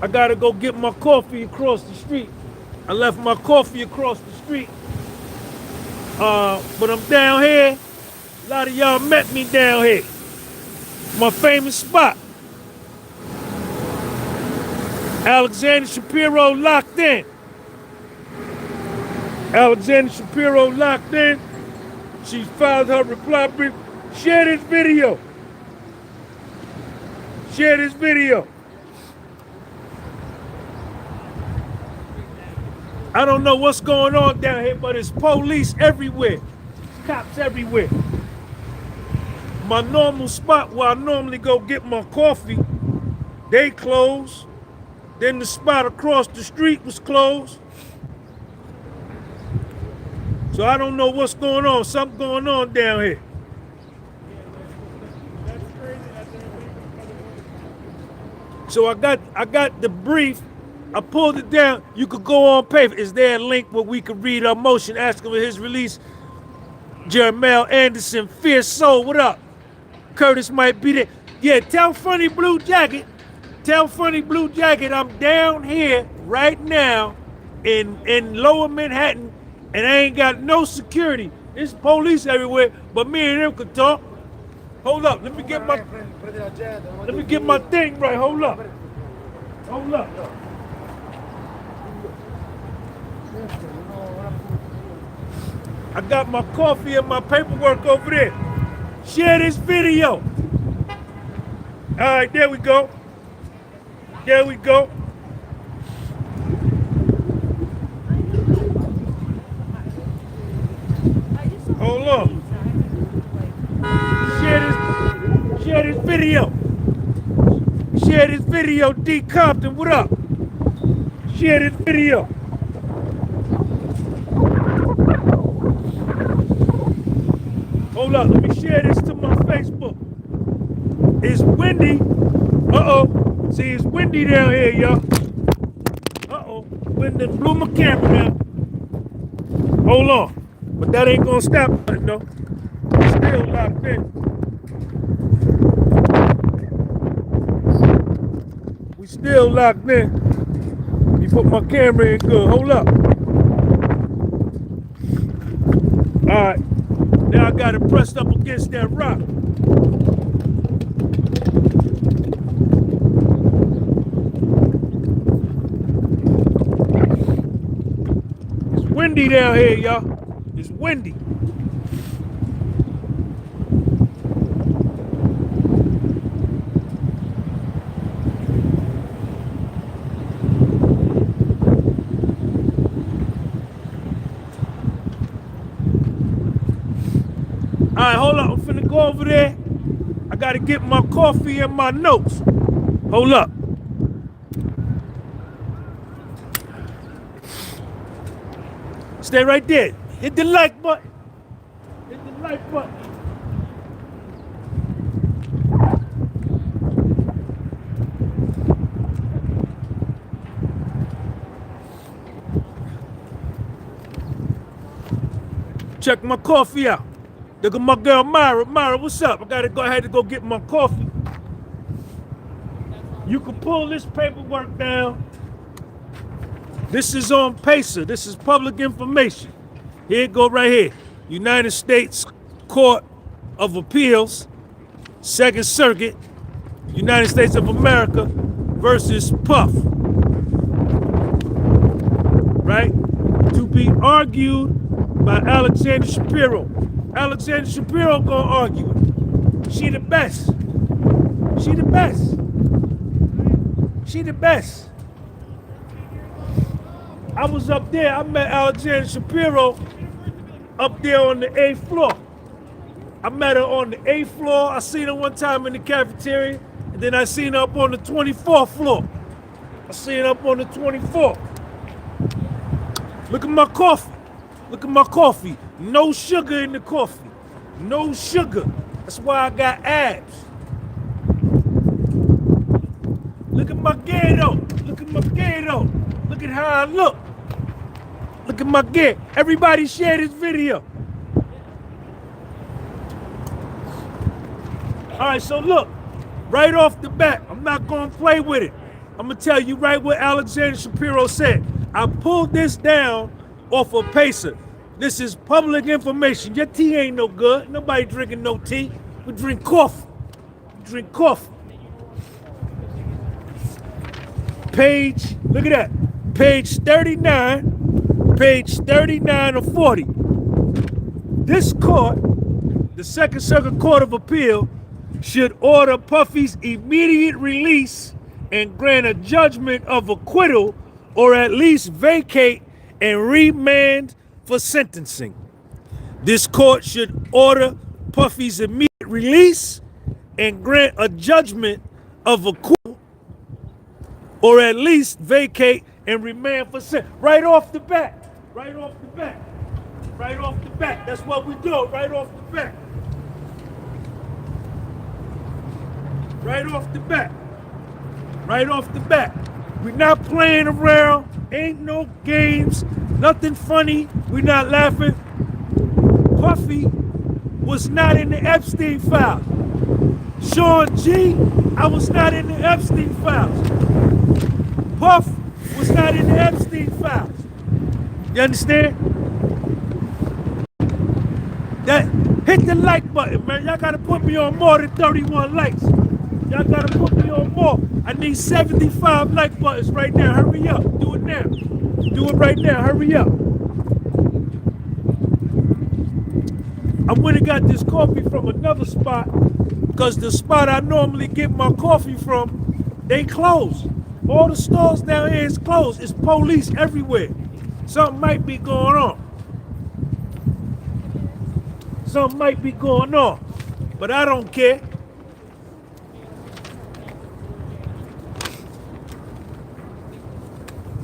I gotta go get my coffee across the street. I left my coffee across the street. But I'm down here. A lot of y'all met me down here. My famous spot. Alexander Shapiro locked in. Alexander Shapiro locked in. She filed her reply brief. Share this video. Share this video. I don't know what's going on down here, but it's police everywhere. Cops everywhere. My normal spot where I normally go get my coffee, they closed. Then the spot across the street was closed. So I don't know what's going on. Something going on down here. So I got the brief. I pulled it down. You could go on paper. Is there a link where we could read our motion asking for his release? Jermel Anderson, Fierce Soul, what up? Curtis might be there. Yeah, tell Funny Blue Jacket. Tell Funny Blue Jacket I'm down here right now in Lower Manhattan and I ain't got no security. There's police everywhere, but me and him could talk. Hold up, let me get my thing right. Hold up. Hold up. I got my coffee and my paperwork over there. Share this video. All right, there we go. There we go. Hold on. Share this video. Share this video, D. Compton, what up? Share this video. Hold up, let me share this to my Facebook. It's windy. Uh-oh. See, it's windy down here, y'all. Uh-oh. Wind that blew my camera down. Hold on. But that ain't gonna stop nothing, though. It's still locked in. We still locked in. You put my camera in good. Hold up. All right. Now I got it pressed up against that rock. It's windy down here, y'all. It's windy. All right, hold up. I'm finna go over there. I gotta get my coffee and my notes. Hold up. Stay right there. Hit the like button. Hit the like button. Check my coffee out. Look at my girl Myra. Myra, what's up? I had to go get my coffee. You can pull this paperwork down. This is on PACER. This is public information. Here it go right here. United States Court of Appeals, Second Circuit, United States of America versus Puff. Right? To be argued by Alexander Shapiro. Alexander Shapiro gonna argue it. She the best. She the best. She the best. I was up there. I met Alexander Shapiro up there on the 8th floor. I met her on the 8th floor. I seen her one time in the cafeteria. And then I seen her up on the 24th floor. I seen her up on the 24th. Look at my coffee. Look at my coffee. No sugar in the coffee. No sugar. That's why I got abs. Look at my ghetto. Look at my ghetto. Look at how I look. Look at my gear. Everybody share this video. All right, so look. Right off the bat, I'm not going to play with it. I'm gonna tell you right what Alexander Shapiro said. I pulled this down off of Pacer. This is public information. Your tea ain't no good. Nobody drinking no tea. We drink coffee. Drink coffee. Page, look at that. Page 39, page 39 of 40. This court, the Second Circuit Court of Appeal, should order Puffy's immediate release and grant a judgment of acquittal or at least vacate and remand for sentencing. This court should order Puffy's immediate release and grant a judgment of acquittal or at least vacate and remand for sentencing. Right off the bat. Right off the bat. Right off the bat. That's what we do. Right off the bat. Right off the bat. Right off the bat. We're not playing around. Ain't no games. Nothing funny. We're not laughing. Puffy was not in the Epstein files. Sean G, I was not in the Epstein files. Puff was not in the Epstein files. You understand? That hit the like button, man. Y'all gotta put me on more than 31 likes. Y'all gotta put me on more. I need 75 like buttons right now. Hurry up. Do it now. Do it right now. Hurry up. I went and got this coffee from another spot because the spot I normally get my coffee from, they closed. All the stores down here is closed. It's police everywhere. Something might be going on. Something might be going on. But I don't care.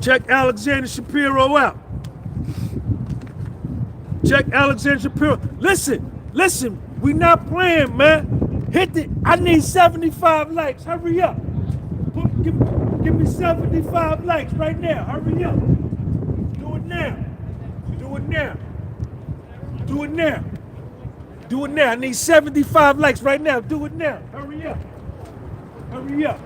Check Alexander Shapiro out. Check Alexander Shapiro. Listen, we not playing, man. Hit it. I need 75 likes. Hurry up. Give me 75 likes right now. Hurry up. Do it now. Do it now. Do it now. Do it now. I need 75 likes right now. Do it now. Hurry up. Hurry up.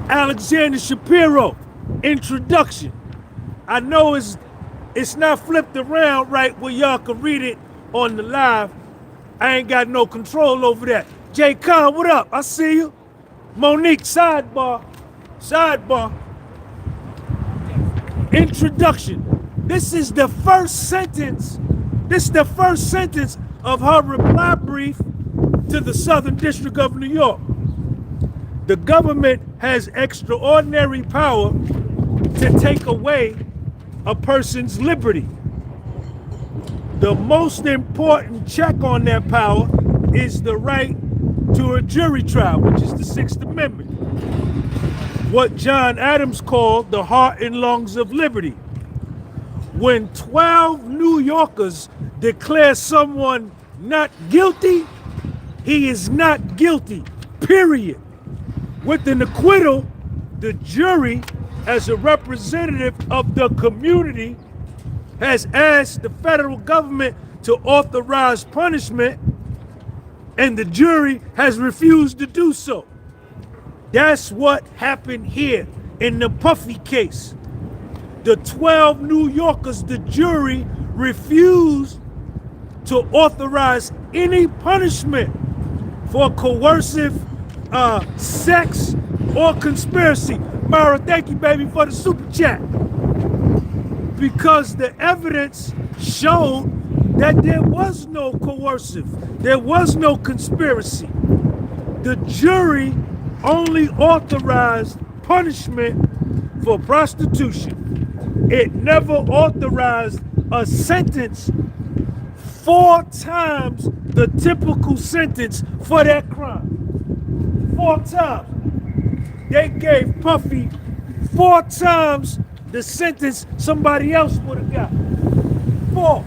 Alexander Shapiro, introduction. I know it's not flipped around right where y'all can read it on the live. I ain't got no control over that. Jay Khan, what up? I see you. Monique, sidebar. Introduction. This is the first sentence. This is the first sentence of her reply brief to the Southern District of New York. The government has extraordinary power to take away a person's liberty. The most important check on that power is the right to a jury trial, which is the Sixth Amendment. What John Adams called the heart and lungs of liberty. When 12 New Yorkers declare someone not guilty, he is not guilty, period. With an acquittal, the jury, as a representative of the community, has asked the federal government to authorize punishment, and the jury has refused to do so. That's what happened here in the Puffy case. The 12 New Yorkers, the jury refused to authorize any punishment for coercive sex or conspiracy. Myra, thank you, baby, for the super chat. Because the evidence showed that there was no coercive, there was no conspiracy. The jury only authorized punishment for prostitution. It never authorized a sentence 4 times the typical sentence for that crime. 4 times. They gave Puffy 4 times the sentence somebody else would have got. 4.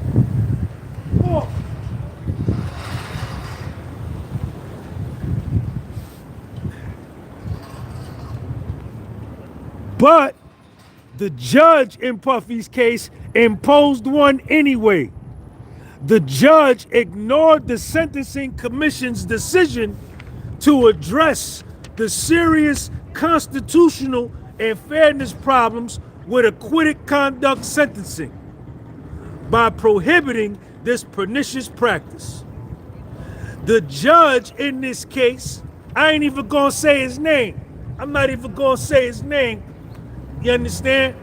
But the judge in Puffy's case imposed one anyway. The judge ignored the Sentencing Commission's decision to address the serious constitutional and fairness problems with acquitted conduct sentencing by prohibiting this pernicious practice. The judge in this case, I ain't even gonna say his name. I'm not even gonna say his name. You understand?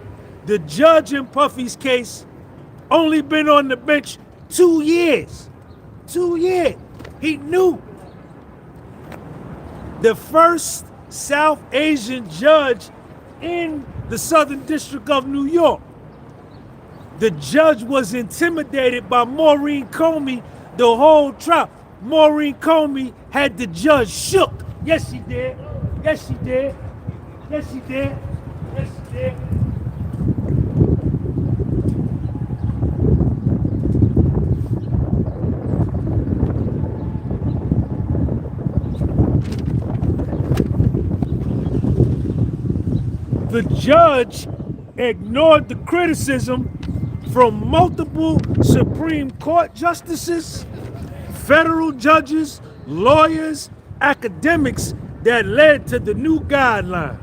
The judge in Puffy's case only been on the bench 2 years. 2 years. He knew. The first South Asian judge in the Southern District of New York. The judge was intimidated by Maureen Comey the whole trial. Maureen Comey had the judge shook. Yes, she did. Yes, she did. Yes, she did. Yes, she did. The judge ignored the criticism from multiple Supreme Court justices, federal judges, lawyers, academics that led to the new guideline.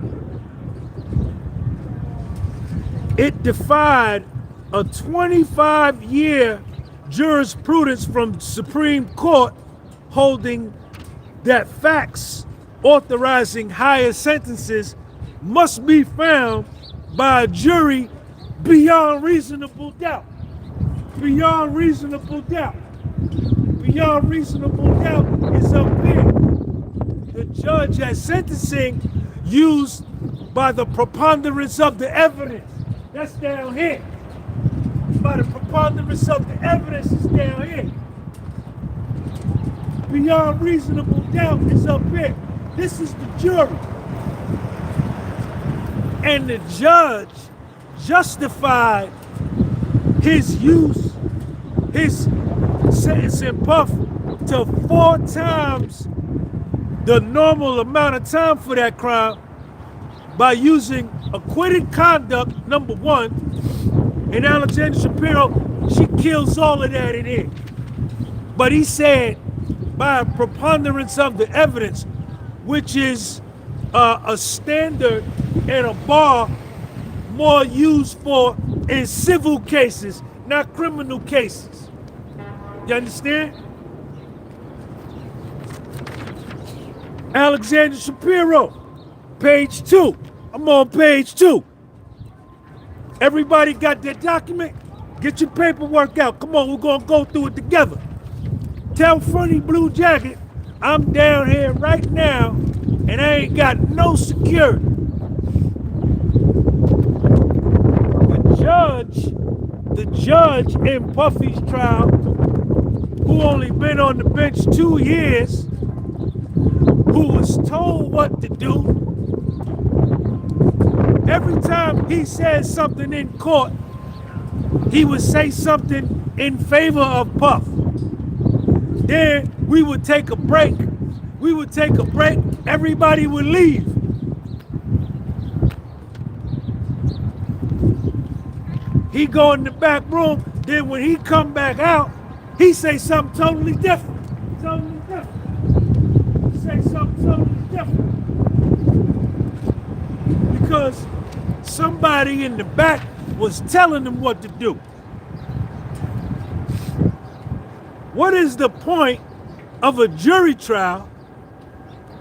It defied a 25-year jurisprudence from the Supreme Court holding that facts authorizing higher sentences must be found by a jury beyond reasonable doubt. Beyond reasonable doubt. Beyond reasonable doubt is up there. The judge at sentencing used by the preponderance of the evidence. That's down here. By the preponderance of the evidence is down here. Beyond reasonable doubt is up here. This is the jury. And the judge justified his use, his sentencing Puff to 4 times the normal amount of time for that crime by using acquitted conduct, number 1, and Alexander Shapiro, she kills all of that in here. But he said by a preponderance of the evidence, which is a standard and a bar more used for in civil cases, not criminal cases. You understand? Alexander Shapiro, page 2. I'm on page 2. Everybody got that document? Get your paperwork out. Come on, we're gonna go through it together. Tell Funny Blue Jacket I'm down here right now and I ain't got no security. The judge in Puffy's trial, who only been on the bench 2 years, who was told what to do, every time he said something in court, he would say something in favor of Puff. Then we would take a break. Everybody would leave. He go in the back room, then when he come back out, he say something totally different. He say something totally different. Because somebody in the back was telling him what to do. What is the point of a jury trial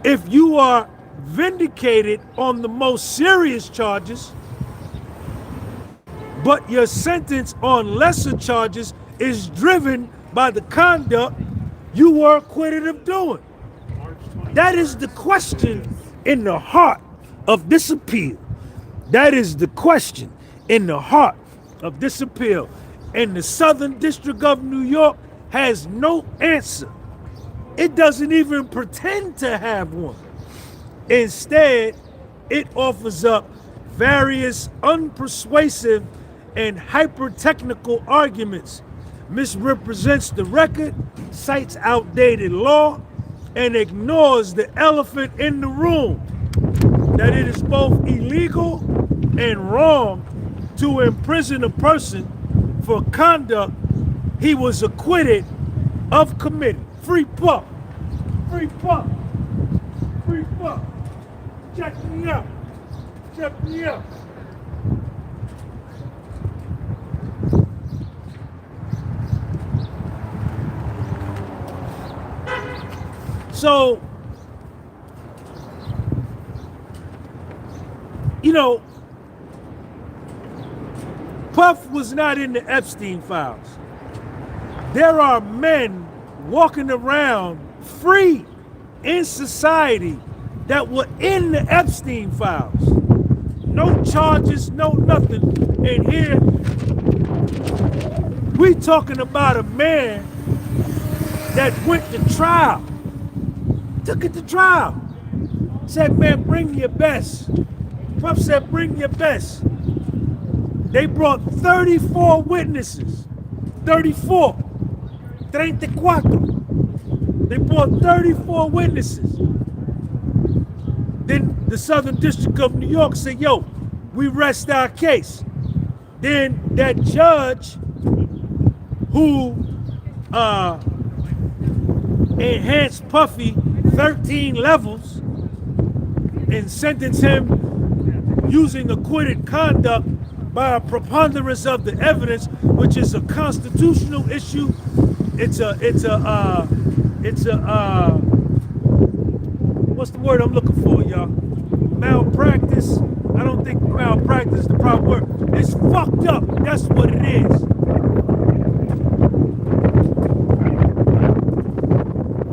if you are vindicated on the most serious charges, but your sentence on lesser charges is driven by the conduct you were acquitted of doing? That is the question in the heart of this appeal. That is the question in the heart of this appeal. And the Southern District of New York has no answer. It doesn't even pretend to have one. Instead, it offers up various unpersuasive and hyper-technical arguments, misrepresents the record, cites outdated law, and ignores the elephant in the room, that it is both illegal and wrong to imprison a person for conduct he was acquitted of committing. Free Puff. Free Puff. Free Puff. Check me out. Check me out. So, you know, Puff was not in the Epstein files. There are men walking around free in society that were in the Epstein files. No charges, no nothing. And here, we talking about a man that went to trial. Took it to trial. Said, man, bring your best. Puff said, bring your best. They brought 34 witnesses. 34. 34. They brought 34 witnesses. Then the Southern District of New York said, yo, we rest our case. Then that judge who enhanced Puffy 13 levels and sentenced him using acquitted conduct by a preponderance of the evidence, which is a constitutional issue. It's a what's the word I'm looking for, y'all? Malpractice. I don't think malpractice is the proper word. It's fucked up. That's what it is.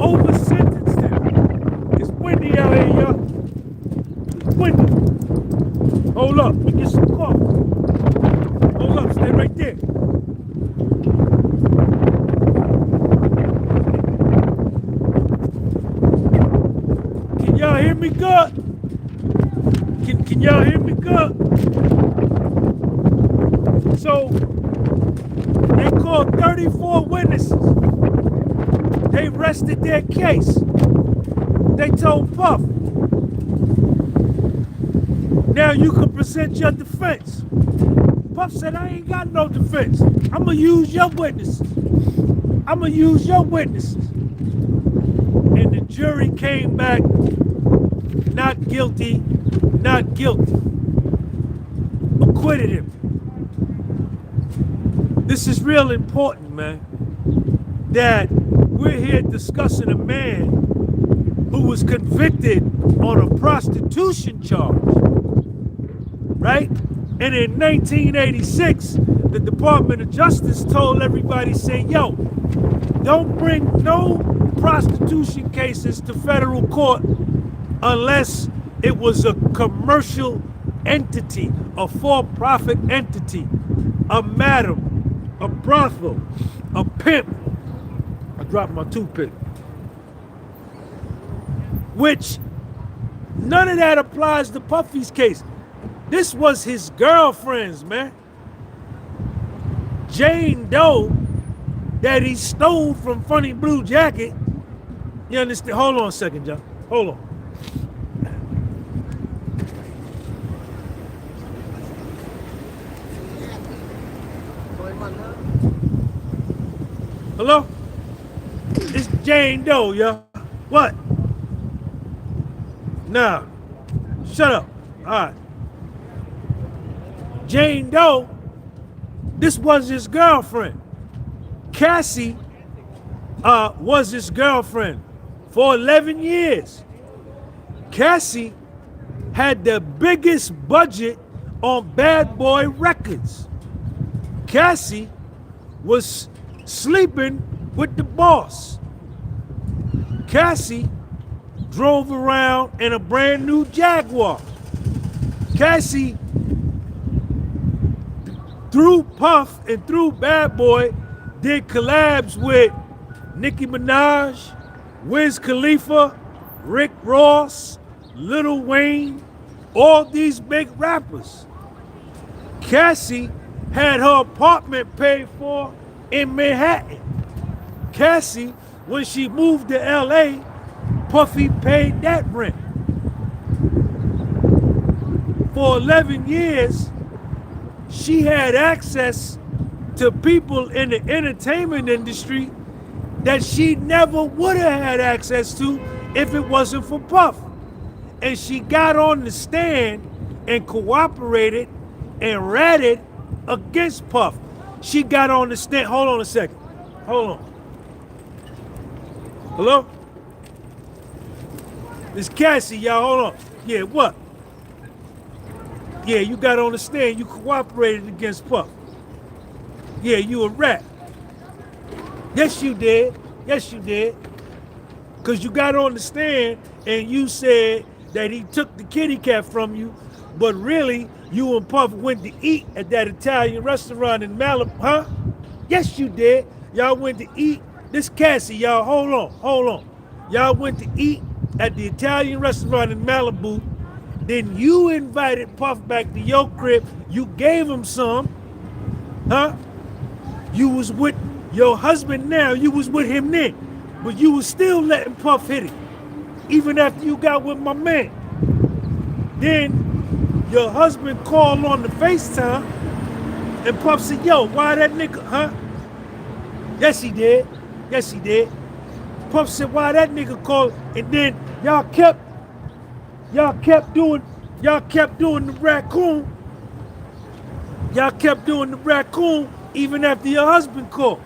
Over sentenced him. It's windy out here, y'all. It's windy. Hold up, let me get some coffee. Hold up, stay right there. Can y'all hear me good? Can y'all hear me good? So, they called 34 witnesses. They rested their case. They told Puff, now you can present your defense. Puff said, I ain't got no defense. I'm gonna use your witnesses. I'm gonna use your witnesses. And the jury came back, not guilty, not guilty. Acquitted him. This is real important, man, that we're here discussing a man who was convicted on a prostitution charge, right? And in 1986, the Department of Justice told everybody, say, yo, don't bring no prostitution cases to federal court unless it was a commercial entity, a for-profit entity, a madam, a brothel, a pimp. I dropped my toothpick. Which none of that applies to Puffy's case. This was his girlfriend's, man. Jane Doe that he stole from Funny Blue Jacket. You understand? Hold on a second, John. Hold on. Hello? It's Jane Doe, y'all. What? Nah. Shut up. All right. Jane Doe, this was his girlfriend. Cassie was his girlfriend for 11 years. Cassie had the biggest budget on Bad Boy Records. Cassie was sleeping with the boss. Cassie drove around in a brand new Jaguar. Cassie, through Puff and through Bad Boy, did collabs with Nicki Minaj, Wiz Khalifa, Rick Ross, Lil Wayne, all these big rappers. Cassie had her apartment paid for in Manhattan. Cassie, when she moved to LA, Puffy paid that rent. For 11 years, she had access to people in the entertainment industry that she never would have had access to if it wasn't for Puff. And she got on the stand and cooperated and ratted against Puff. She got on the stand. Hold on a second. Hold on. Hello? It's Cassie, y'all. Hold on. Yeah, what? Yeah, you got on the stand. You cooperated against Puff. Yeah, you a rat. Yes, you did. Yes, you did. Because you got on the stand and you said that he took the kitty cat from you, but really, you and Puff went to eat at that Italian restaurant in Malibu, huh? Yes, you did. Y'all went to eat. This Cassie, y'all, hold on. Y'all went to eat at the Italian restaurant in Malibu. Then you invited Puff back to your crib. You gave him some, huh? You was with your husband now. You was with him then. But you was still letting Puff hit it. Even after you got with my man. Then your husband called on the FaceTime and Puff said, yo, why that nigga, huh? Yes, he did. Yes, he did. Puff said, why that nigga called? And then y'all kept doing the raccoon. Y'all kept doing the raccoon even after your husband called.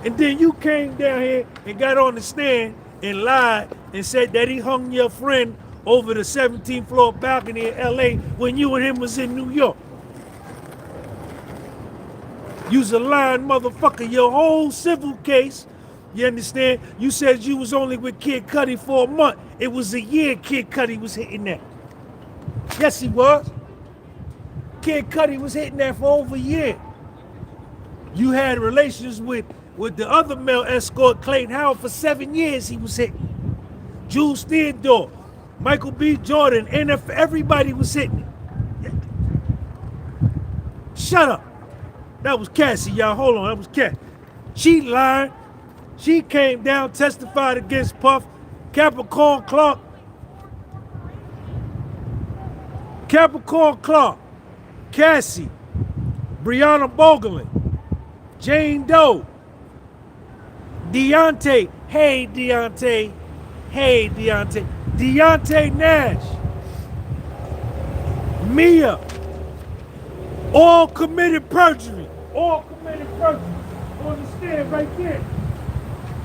And then you came down here and got on the stand and lied and said that he hung your friend over the 17th floor balcony in LA when you and him was in New York. You's a lying motherfucker. Your whole civil case, you understand? You said you was only with Kid Cudi for a month. It was a year Kid Cudi was hitting that. Yes, he was. Kid Cudi was hitting that for over a year. You had relations with the other male escort, Clayton Howard, for 7 years he was hitting. Jules Theodore, Michael B. Jordan, NF, everybody was hitting it. Shut up. That was Cassie, y'all. Hold on, that was Cassie. She lied. She came down, testified against Puff. Capricorn Clark, Cassie, Breonna Bogelin, Jane Doe, Deontay, hey Deontay, Deontay Nash, Mia, all committed perjury, on the stand right there,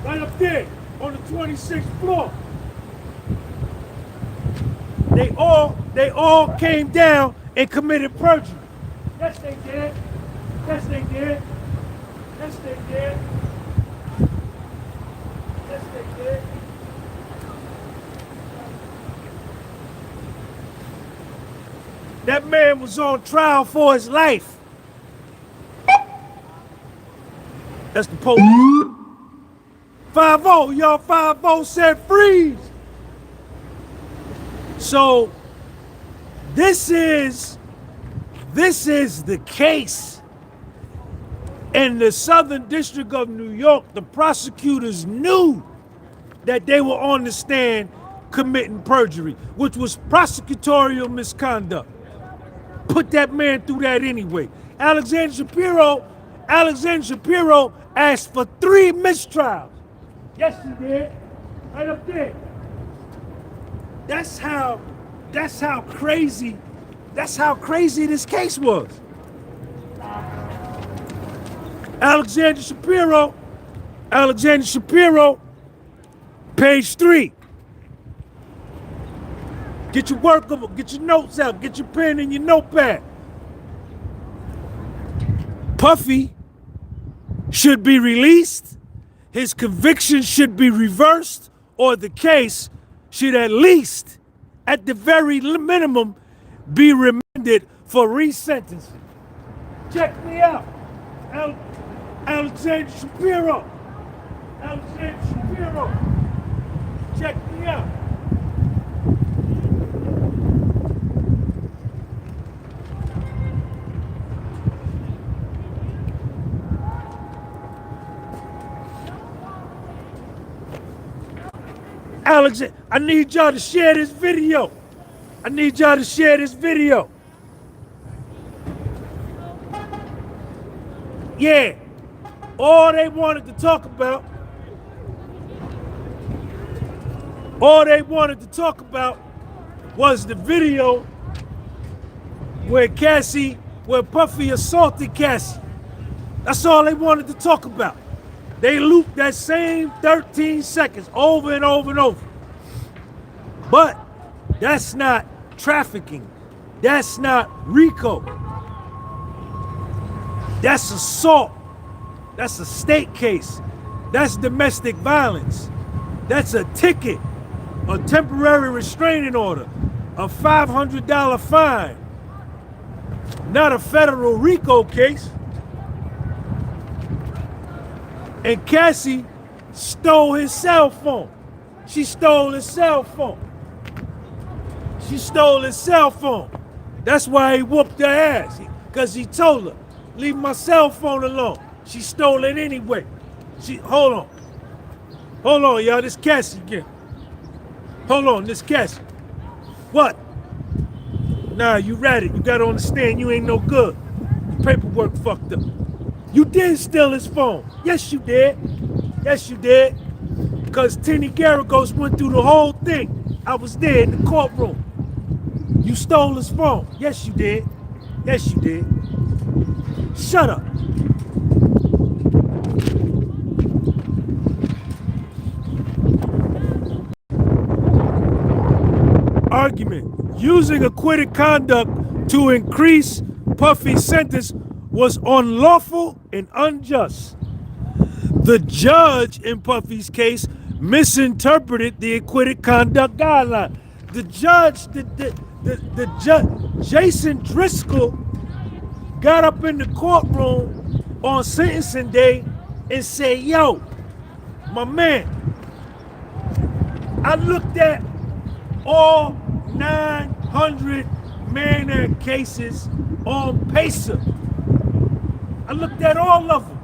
right up there on the 26th floor. They all came down and committed perjury. Yes, they did. Yes, they did. Yes, they did. Yes, they did. That man was on trial for his life. That's the police. 5-0, y'all. 5-0 said freeze. So this is the case. In the Southern District of New York, the prosecutors knew that they were on the stand committing perjury, which was prosecutorial misconduct. Put that man through that anyway. Alexander Shapiro asked for 3 mistrials. Yes, he did. Right up there. That's how crazy this case was. Alexander Shapiro, page 3. Get your work up, get your notes out, get your pen and your notepad. Puffy should be released, his conviction should be reversed, or the case should at least, at the very minimum, be remanded for resentencing. Check me out. Alexander Shapiro. Check me out. Alexander, I need y'all to share this video. Yeah, all they wanted to talk about, was the video where Puffy assaulted Cassie. That's all they wanted to talk about. They looped that same 13 seconds over and over and over. But that's not trafficking. That's not RICO. That's assault. That's a state case. That's domestic violence. That's a ticket, a temporary restraining order, a $500 fine. Not a federal RICO case. And Cassie stole his cell phone. She stole his cell phone. That's why he whooped her ass. Because he told her, leave my cell phone alone. She stole it anyway. Hold on, y'all. This Cassie again. Hold on, this Cassie. What? Nah, you read it. You gotta understand you ain't no good. Your paperwork fucked up. You did steal his phone. Yes, you did. Because Tenny Garagos went through the whole thing. I was there in the courtroom. You stole his phone. Yes, you did. Shut up. Argument. Using acquitted conduct to increase Puffy's sentence was unlawful and unjust. The judge in Puffy's case misinterpreted the acquitted conduct guideline. The judge, Jason Driscoll, got up in the courtroom on sentencing day and said, yo, my man, I looked at all 900 Mann cases on PACER. I looked at all of them.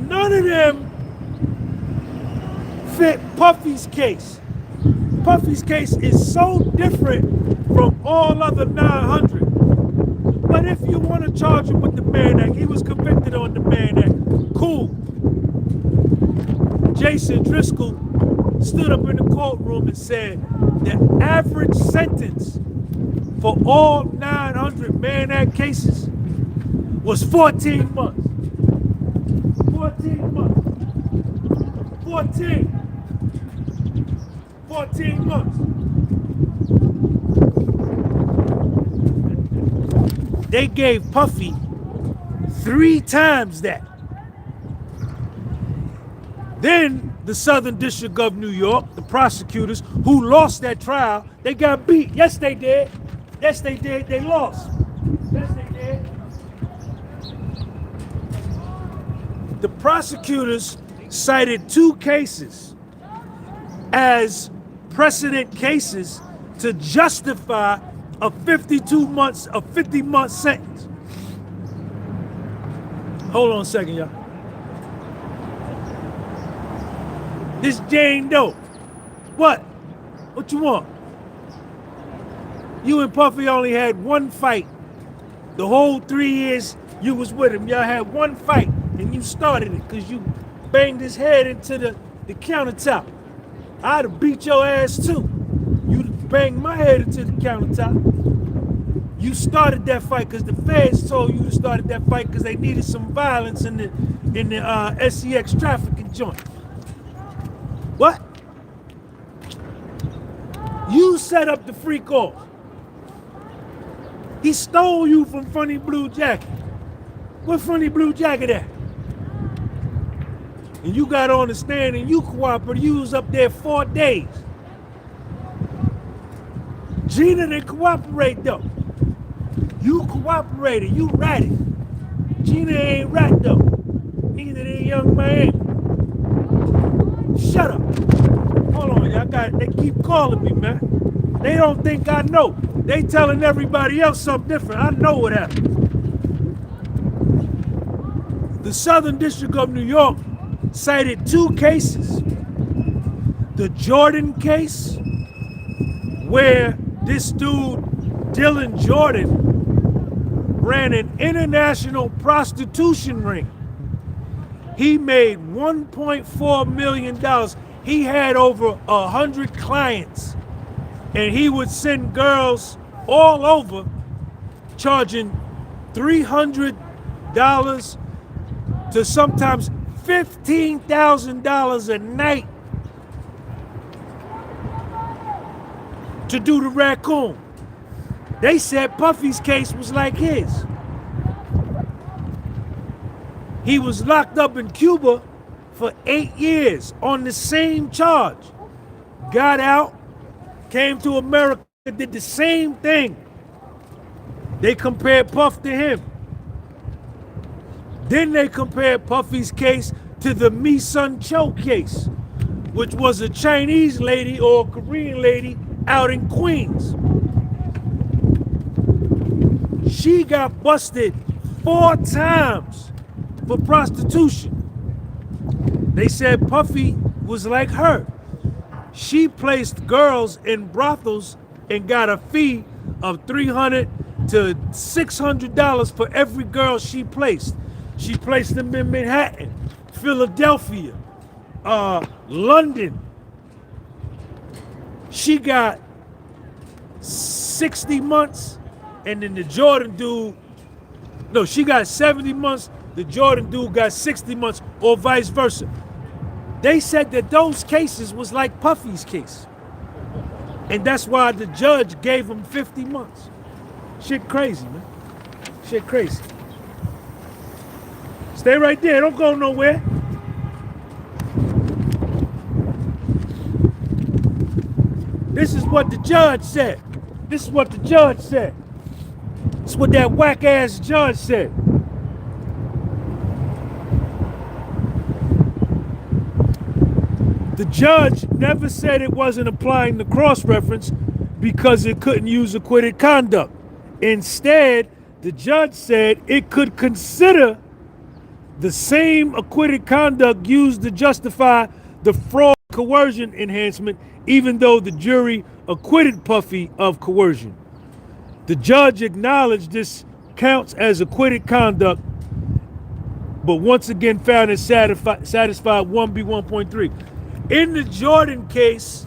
None of them fit Puffy's case. Puffy's case is so different from all other 900. But if you want to charge him with the Mann Act, he was convicted on the Mann Act. Cool. Jason Driscoll stood up in the courtroom and said the average sentence for all 900 Mann Act cases was 14 months. 14 months. 14 months. They gave Puffy 3 times that. Then the Southern District of New York, the prosecutors who lost that trial, they got beat. Yes, they did. They lost. Yes, they did. The prosecutors cited 2 cases as precedent cases to justify a 50-month sentence. Hold on a second, y'all. This Jane Doe. What? What you want? You and Puffy only had 1 fight. The whole 3 years you was with him, y'all had 1 fight, and you started it because you banged his head into the countertop. I'd have beat your ass too. You banged my head into the countertop. You started that fight because the feds told you to start that fight because they needed some violence in the SEX trafficking joint. What? You set up the freak off. He stole you from Funny Blue Jacket. Where Funny Blue Jacket at? And you got on the stand and you cooperated. You was up there 4 days. Gina didn't cooperate though. You cooperated. You ratted. Gina ain't rat though. Neither did Young Miami. Shut up. Hold on, y'all. They keep calling me, man. They don't think I know. They telling everybody else something different. I know what happened. The Southern District of New York cited 2 cases. The Jordan case, where this dude, Dylan Jordan, ran an international prostitution ring. He made $1.4 million. He had over 100 clients, and he would send girls all over, charging $300 to sometimes $15,000 a night to do the raccoon. They said Puffy's case was like his. He was locked up in Cuba for 8 years on the same charge. Got out, came to America, did the same thing. They compared Puff to him. Then they compared Puffy's case to the Mi Sun Cho case, which was a Chinese lady or a Korean lady out in Queens. She got busted 4 times for prostitution. They said Puffy was like her. She placed girls in brothels and got a fee of $300 to $600 for every girl she placed. She placed them in Manhattan, Philadelphia, London. She got 60 months, and then the Jordan dude, no, she got 70 months, the Jordan dude got 60 months, or vice versa. They said that those cases was like Puffy's case. And that's why the judge gave him 50 months. Shit crazy, man. Shit crazy. Stay right there, don't go nowhere. This is what the judge said. This is what the judge said. This is what that whack-ass judge said. The judge never said it wasn't applying the cross-reference because it couldn't use acquitted conduct. Instead, the judge said it could consider the same acquitted conduct used to justify the fraud coercion enhancement, even though the jury acquitted Puffy of coercion. The judge acknowledged this counts as acquitted conduct, but once again found it satisfied 1B1.3. In the Jordan case,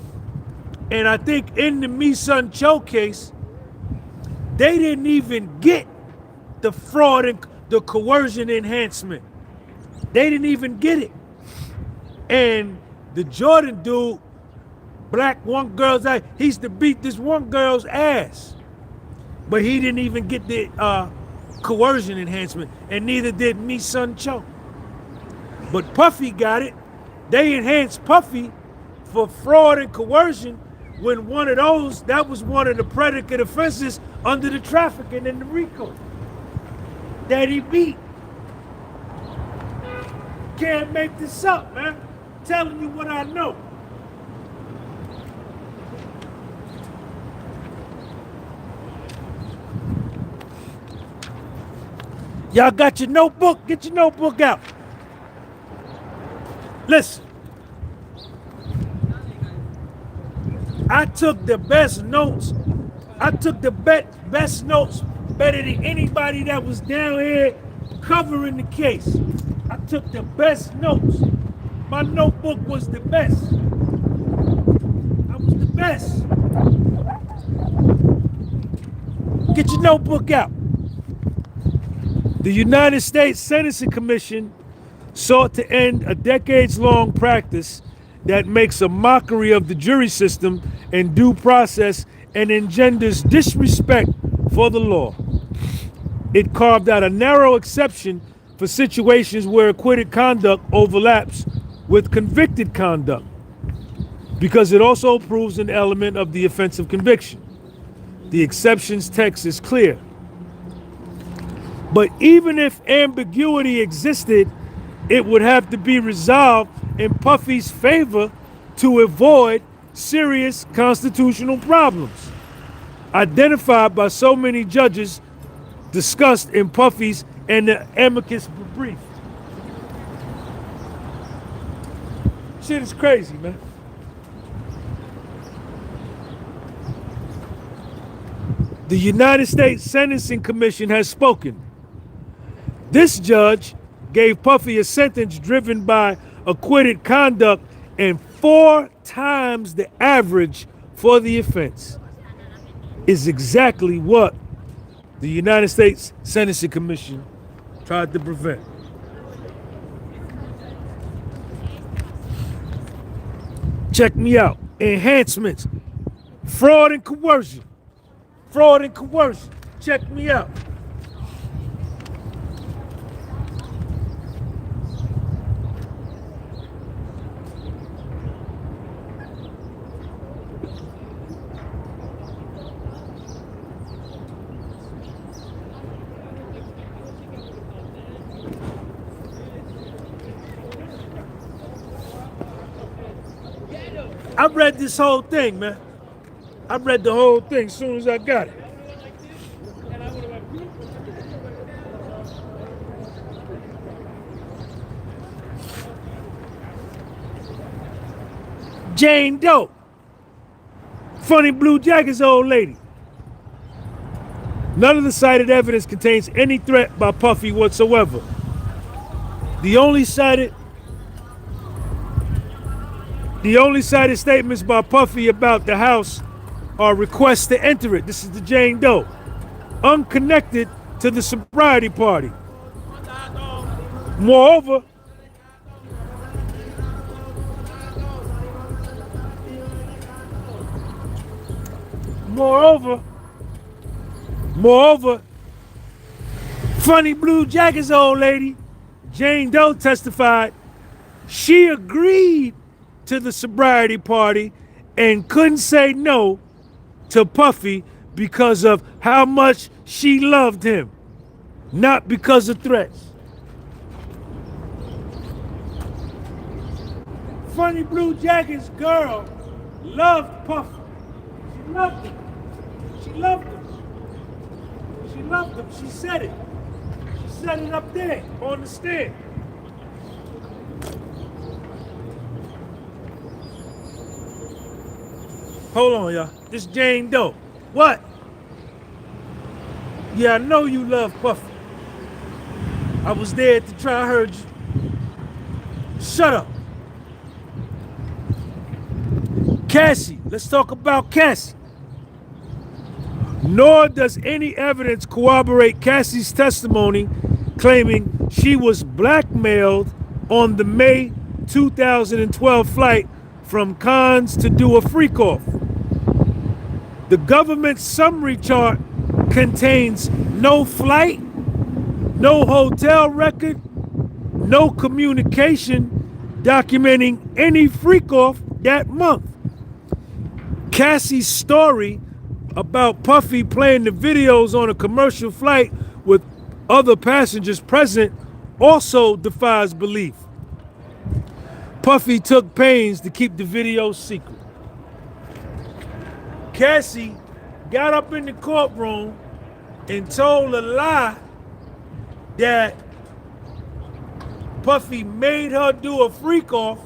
and I think in the Mi Sun Cho case, they didn't even get the fraud and the coercion enhancement. They didn't even get it. And the Jordan dude, black one girl's ass, he used to beat this one girl's ass. But he didn't even get the coercion enhancement, and neither did Mi Sun Cho. But Puffy got it. They enhanced Puffy for fraud and coercion when one of those, that was one of the predicate offenses under the trafficking and the RICO that he beat. Can't make this up, man. I'm telling you what I know. Y'all got your notebook? Get your notebook out. Listen. I took the best notes. I took the best notes better than anybody that was down here covering the case. I took the best notes. My notebook was the best. I was the best. Get your notebook out. The United States Sentencing Commission sought to end a decades-long practice that makes a mockery of the jury system and due process and engenders disrespect for the law. It carved out a narrow exception for situations where acquitted conduct overlaps with convicted conduct, because it also proves an element of the offense of conviction. The exception's text is clear. But even if ambiguity existed, it would have to be resolved in Puffy's favor to avoid serious constitutional problems identified by so many judges discussed in Puffy's and the amicus brief. Shit is crazy, man. The United States Sentencing Commission has spoken. This judge gave Puffy a sentence driven by acquitted conduct and 4 times the average for the offense. Is exactly what the United States Sentencing Commission tried to prevent. Check me out. Enhancements. Fraud and coercion. Fraud and coercion. Check me out. I read this whole thing, man. I read the whole thing as soon as I got it. Jane Doe. Funny Blue Jacket's old lady. None of the cited evidence contains any threat by Puffy whatsoever. The only cited statements by Puffy about the house are requests to enter it. This is the Jane Doe. Unconnected to the sobriety party. Moreover, Funny Blue Jacket's old lady, Jane Doe, testified she agreed to the sobriety party and couldn't say no to Puffy because of how much she loved him, not because of threats. Funny Blue Jacket's girl loved Puffy. She loved him. She loved him. She loved him. She said it. She said it up there on the stand. Hold on, y'all. This Jane Doe. What? Yeah, I know you love Puffy. I was there at the trial. I heard you. Shut up. Cassie. Let's talk about Cassie. Nor does any evidence corroborate Cassie's testimony claiming she was blackmailed on the May 2012 flight from Cannes to do a freak-off. The government summary chart contains no flight, no hotel record, no communication documenting any freak-off that month. Cassie's story about Puffy playing the videos on a commercial flight with other passengers present also defies belief. Puffy took pains to keep the videos secret. Cassie got up in the courtroom and told a lie that Puffy made her do a freak off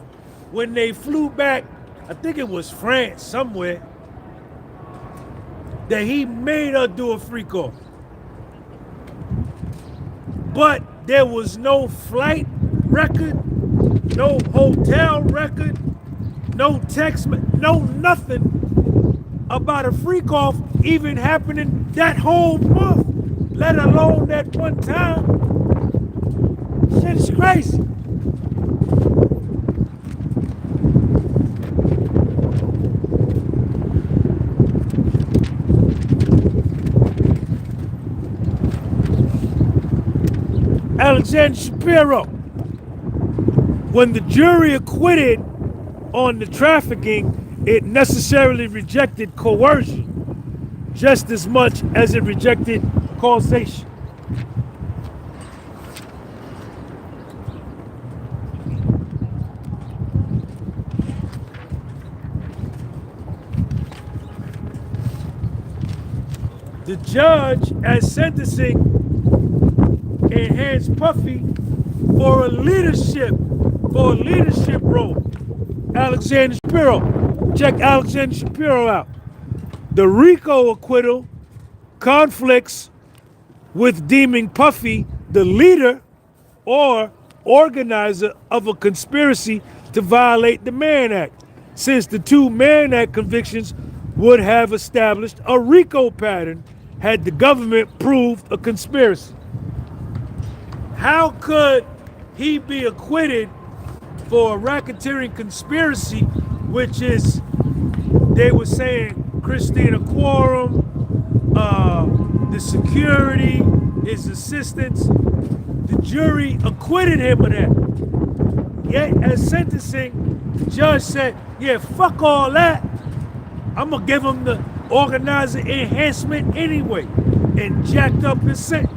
when they flew back, I think it was France somewhere, that he made her do a freak off. But there was no flight record, no hotel record, no text, no nothing about a freak off even happening that whole month, let alone that one time. Shit is crazy. Alexander Shapiro. When the jury acquitted on the trafficking, it necessarily rejected coercion just as much as it rejected causation. The judge at sentencing enhanced Puffy for a leadership role. Alexander Shapiro. Check Alexander Shapiro out. The RICO acquittal conflicts with deeming Puffy the leader or organizer of a conspiracy to violate the Mann Act, since the two Mann Act convictions would have established a RICO pattern had the government proved a conspiracy. How could he be acquitted for a racketeering conspiracy, which is, they were saying, Christina Quorum, the security, his assistants? The jury acquitted him of that. Yet at sentencing, the judge said, yeah, fuck all that. I'm gonna give him the organizer enhancement anyway, and jacked up his sentence.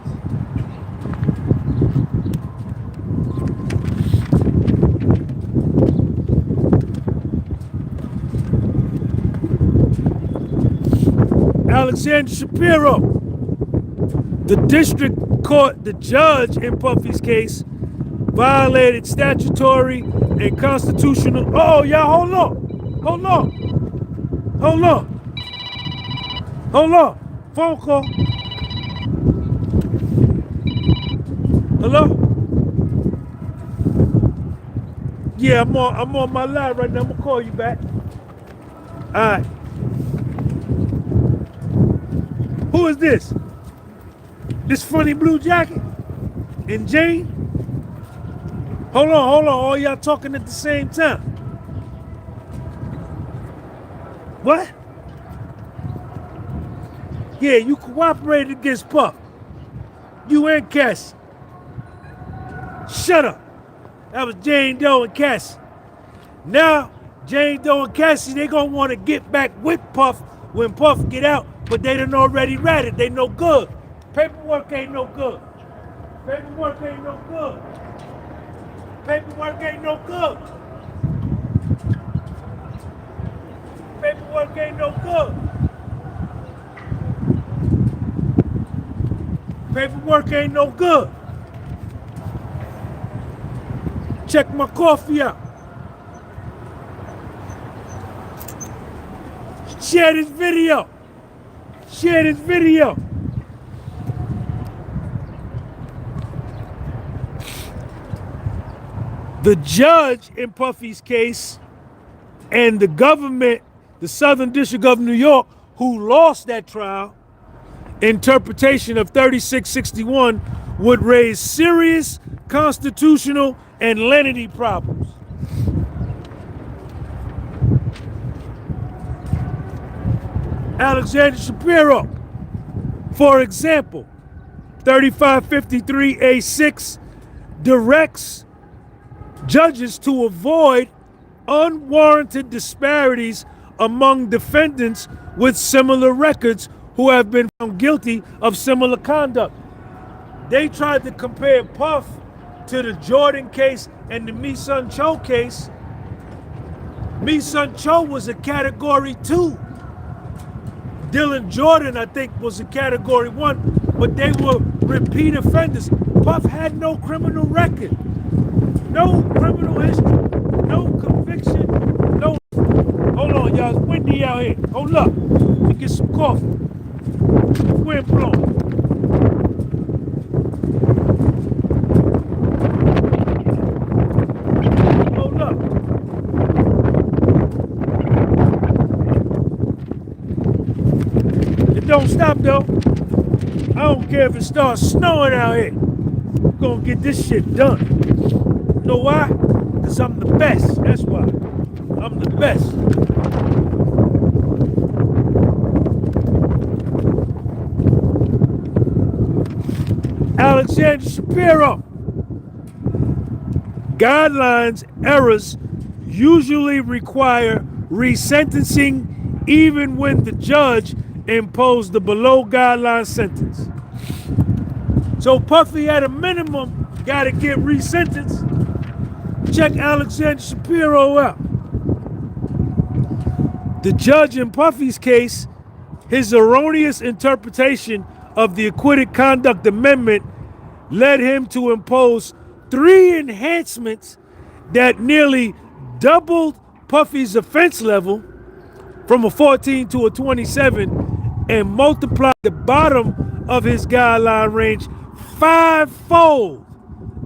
Alexander Shapiro, the district court, the judge in Puffy's case, violated statutory and constitutional. Oh, y'all, hold on. Phone call. Hello? Yeah, I'm on my line right now. I'm gonna call you back. All right. Who is this? This funny blue jacket? And Jane? Hold on. All y'all talking at the same time. What? Yeah, you cooperated against Puff. You and Cassie. Shut up. That was Jane Doe and Cassie. Now, Jane Doe and Cassie, they gonna want to get back with Puff when Puff get out, but they done already ratted. They no good. Paperwork ain't no good. Paperwork ain't no good. Paperwork ain't no good. Paperwork ain't no good. Paperwork ain't no good. Check my coffee out. Share this video. Share this video. The judge in Puffy's case and the government, the Southern District of New York, who lost that trial, interpretation of 3661 would raise serious constitutional and lenity problems. Alexander Shapiro, for example, 3553A6 directs judges to avoid unwarranted disparities among defendants with similar records who have been found guilty of similar conduct. They tried to compare Puff to the Jordan case and the Mi Sun Cho case. Mi Sun Cho was a category 2. Dylan Jordan, I think, was a category 1, but they were repeat offenders. Puff had no criminal record, no criminal history, no conviction, no. Hold on, y'all, it's windy out here. Hold up, let me get some coffee. Wind blowing. Hold up. It don't stop though. I don't care if it starts snowing out here. I'm gonna get this shit done. You know why? Because I'm the best. That's why. I'm the best. Alexander Shapiro. Guidelines errors usually require resentencing even when the judge imposed the below guideline sentence. So Puffy at a minimum got to get resentenced. Check Alexander Shapiro out. The judge in Puffy's case, his erroneous interpretation of the acquitted conduct amendment led him to impose 3 enhancements that nearly doubled Puffy's offense level from a 14 to a 27 and multiply the bottom of his guideline range fivefold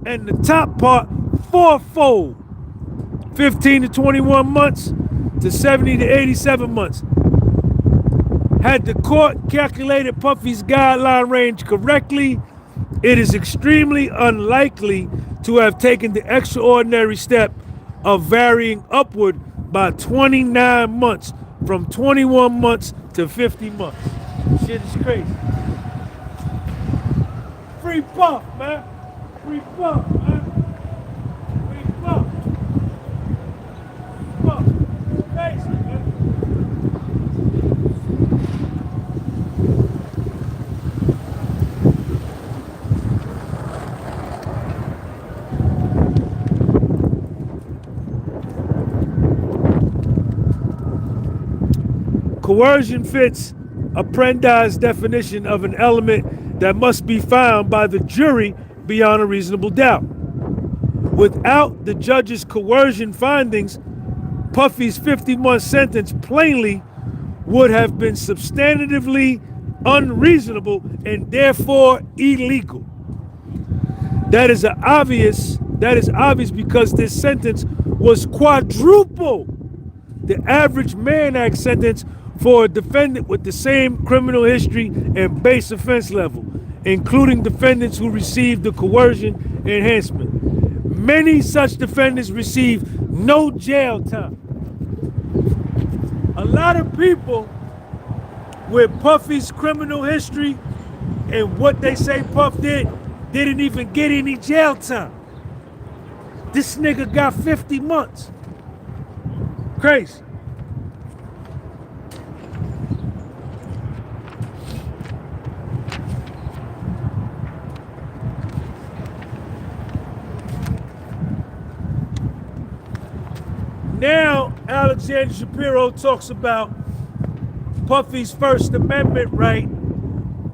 and the top part fourfold, 15 to 21 months to 70 to 87 months. Had the court calculated Puffy's guideline range correctly, it is extremely unlikely to have taken the extraordinary step of varying upward by 29 months, from 21 months to 50 months. Shit is crazy. Free Puff, man. Free Puff, man. Free Puff. Puff. Crazy, man. Coercion fits Apprendi's definition of an element that must be found by the jury beyond a reasonable doubt. Without the judge's coercion findings, Puffy's 50-month sentence plainly would have been substantively unreasonable and therefore illegal. That is obvious because this sentence was quadruple the average Mann Act sentence for a defendant with the same criminal history and base offense level, including defendants who received the coercion enhancement. Many such defendants receive no jail time. A lot of people with Puffy's criminal history and what they say Puff did didn't even get any jail time. This nigga got 50 months. Crazy. Now, Alexander Shapiro talks about Puffy's First Amendment right,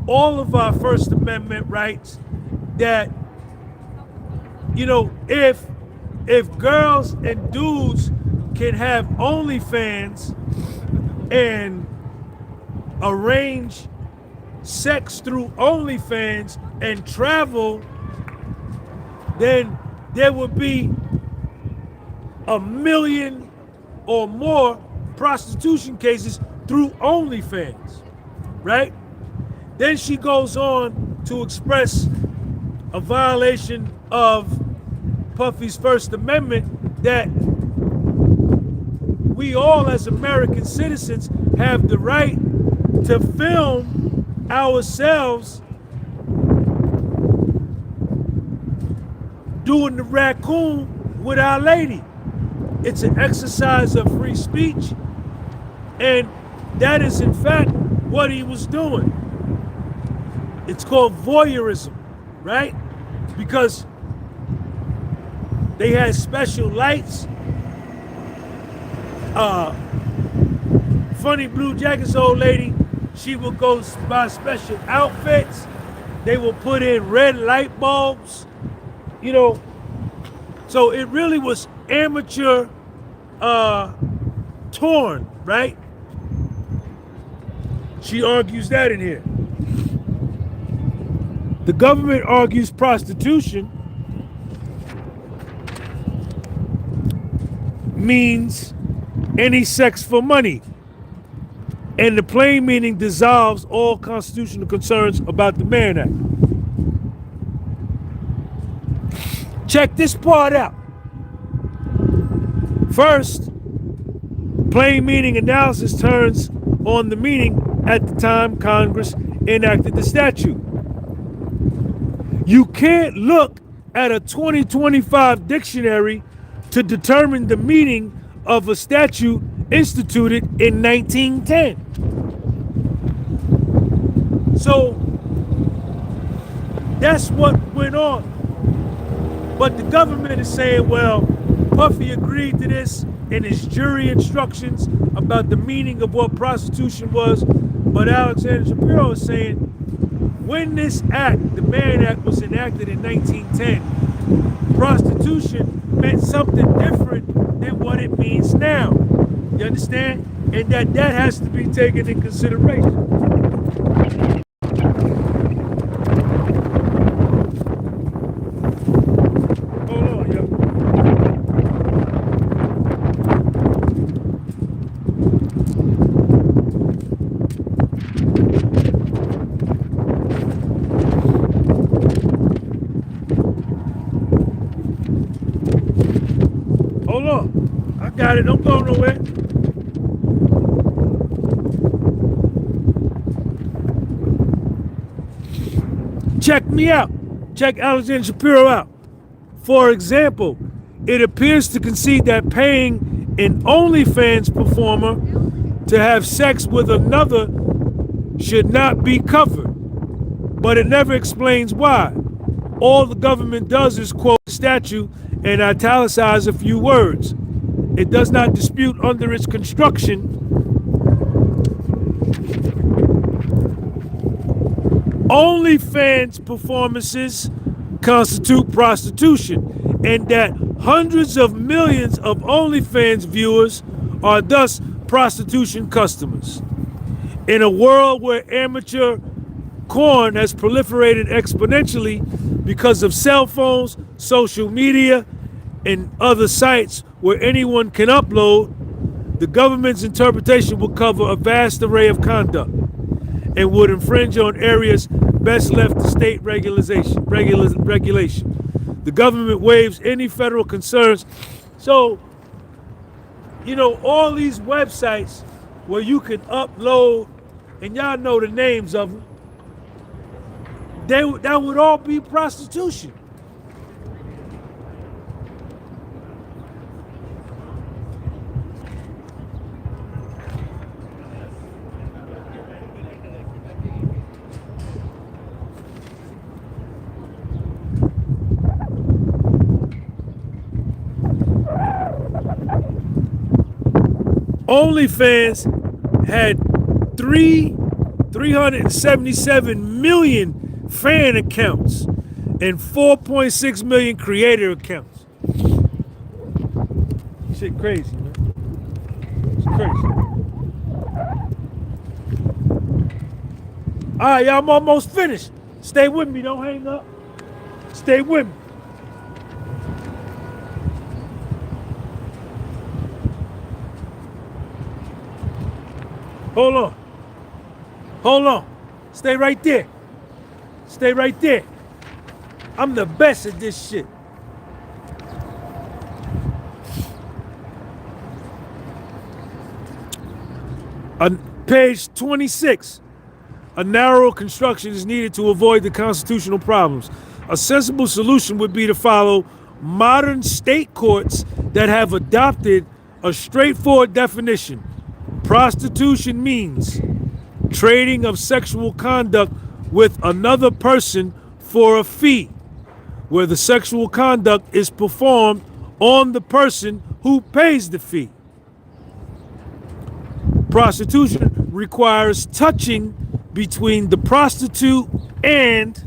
all of our First Amendment rights, that, you know, if girls and dudes can have OnlyFans and arrange sex through OnlyFans and travel, then there would be 1 million or more prostitution cases through OnlyFans, right? Then she goes on to express a violation of Puffy's First Amendment, that we all as American citizens have the right to film ourselves doing the raccoon with our lady. It's an exercise of free speech, and that is in fact what he was doing. It's called voyeurism, right? Because they had special lights. Funny Blue Jacket's old lady, she would go buy special outfits. They will put in red light bulbs, you know. So it really was amateur torn, right? She argues that in here. The government argues prostitution means any sex for money, and the plain meaning dissolves all constitutional concerns about the Mann Act. Check this part out. First, plain meaning analysis turns on the meaning at the time Congress enacted the statute. You can't look at a 2025 dictionary to determine the meaning of a statute instituted in 1910. So that's what went on. But the government is saying, well, Puffy agreed to this in his jury instructions about the meaning of what prostitution was. But Alexander Shapiro is saying, when this act, the Mann Act, was enacted in 1910, prostitution meant something different than what it means now. You understand? And that has to be taken in consideration. got it. Don't go nowhere. Check me out. Check Alexander Shapiro out. For example, it appears to concede that paying an OnlyFans performer to have sex with another should not be covered, but it never explains why. All the government does is quote the statute and italicize a few words. It does not dispute under its construction OnlyFans performances constitute prostitution, and that hundreds of millions of OnlyFans viewers are thus prostitution customers. In a world where amateur porn has proliferated exponentially because of cell phones, social media, and other sites where anyone can upload, the government's interpretation will cover a vast array of conduct and would infringe on areas best left to state regulation. The government waives any federal concerns. So, you know, all these websites where you can upload, and y'all know the names of them, that would all be prostitution. OnlyFans had 377 million fan accounts and 4.6 million creator accounts. Shit crazy, man. It's crazy. All right, y'all, I'm almost finished. Stay with me, don't hang up. Stay with me. Hold on. Hold on. Stay right there. Stay right there. I'm the best at this shit. On page 26, a narrow construction is needed to avoid the constitutional problems. A sensible solution would be to follow modern state courts that have adopted a straightforward definition. Prostitution means trading of sexual conduct with another person for a fee, where the sexual conduct is performed on the person who pays the fee. Prostitution requires touching between the prostitute and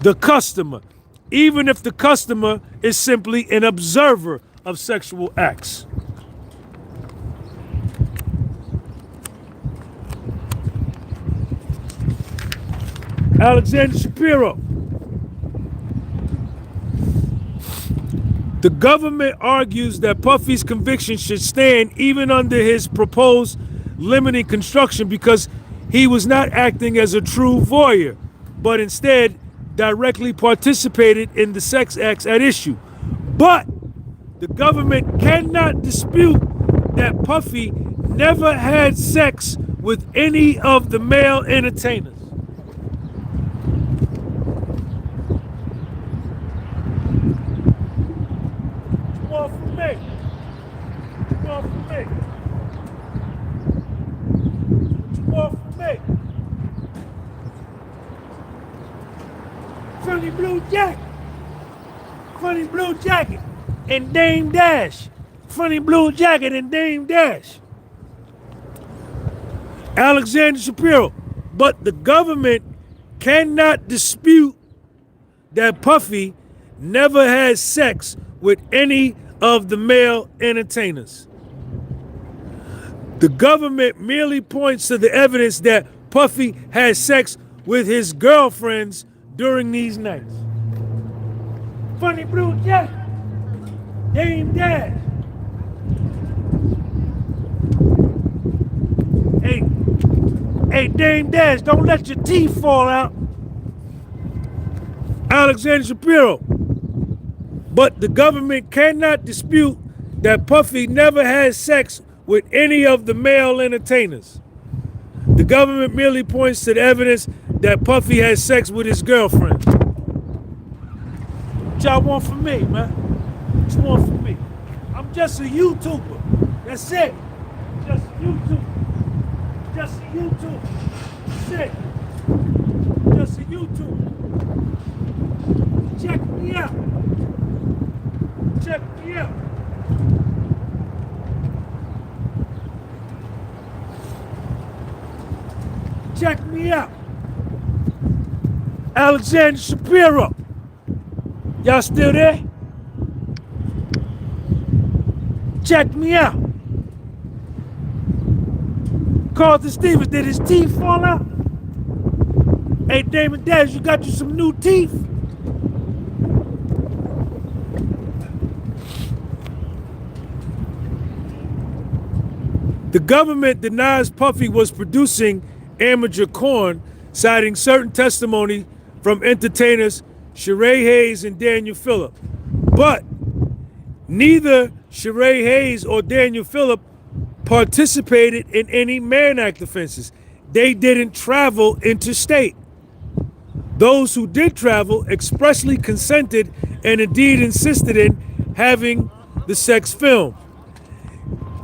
the customer, even if the customer is simply an observer of sexual acts. Alexander Shapiro. The government argues that Puffy's conviction should stand even under his proposed limiting construction because he was not acting as a true voyeur, but instead directly participated in the sex acts at issue. But the government cannot dispute that Puffy never had sex with any of the male entertainers. Come on for me. Come on for me. Come on for me. Funny blue jacket. Funny blue jacket and Dame Dash. Funny blue jacket and Dame Dash. Alexander Shapiro. But the government cannot dispute that Puffy never had sex with any of the male entertainers. The government merely points to the evidence that Puffy had sex with his girlfriends during these nights. Funny blue jacket, Dame Dash. Hey, Dame Dash, don't let your teeth fall out. Alexander Shapiro. But the government cannot dispute that Puffy never had sex with any of the male entertainers. The government merely points to the evidence that Puffy had sex with his girlfriend. What y'all want from me, man? What you want from me? I'm just a YouTuber. That's it. Just a YouTuber. Just a YouTuber. That's it. Just a YouTuber. Check me out. Check me out. Check me out. Alexander Shapiro. Y'all still there? Check me out. Carlton Stevens, did his teeth fall out? Hey, Damon Dash, you got you some new teeth? The government denies Puffy was producing amateur porn, citing certain testimony from entertainers Sheree Hayes and Daniel Phillip. But neither Sheree Hayes or Daniel Phillip participated in any Mann Act offenses. They didn't travel interstate. Those who did travel expressly consented and indeed insisted in having the sex filmed.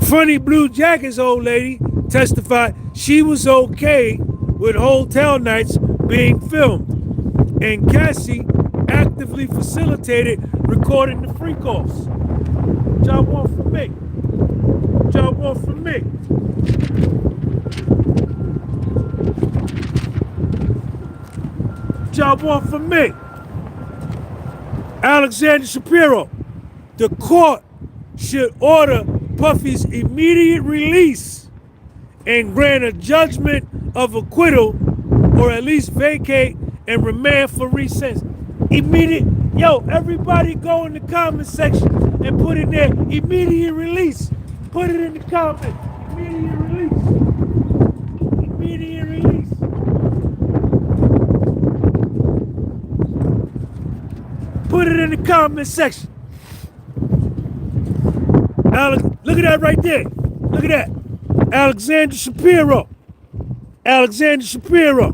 Funny Blue Jacket's old lady testified she was okay with hotel nights being filmed, and Cassie actively facilitated recording the freak-offs. What y'all want from me? What y'all want from me? What y'all want from me? Alexander Shapiro, the court should order Puffy's immediate release and grant a judgment of acquittal, or at least vacate and remand for resentencing. Immediate, yo, everybody go in the comment section and put in there immediate release. Put it in the comment. Immediate release. Immediate release. Put it in the comment section. Look at that right there. Look at that. Alexander Shapiro. Alexander Shapiro.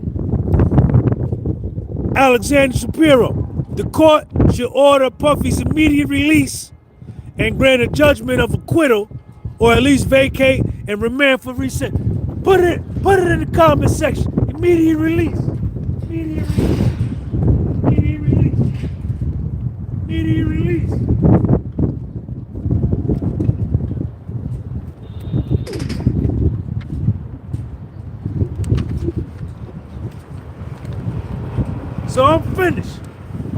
Alexander Shapiro. The court should order Puffy's immediate release and grant a judgment of acquittal, or at least vacate and remand for resentencing. Put it in the comment section. Immediate release. Immediate release. Immediate release. Immediate release. So I'm finished.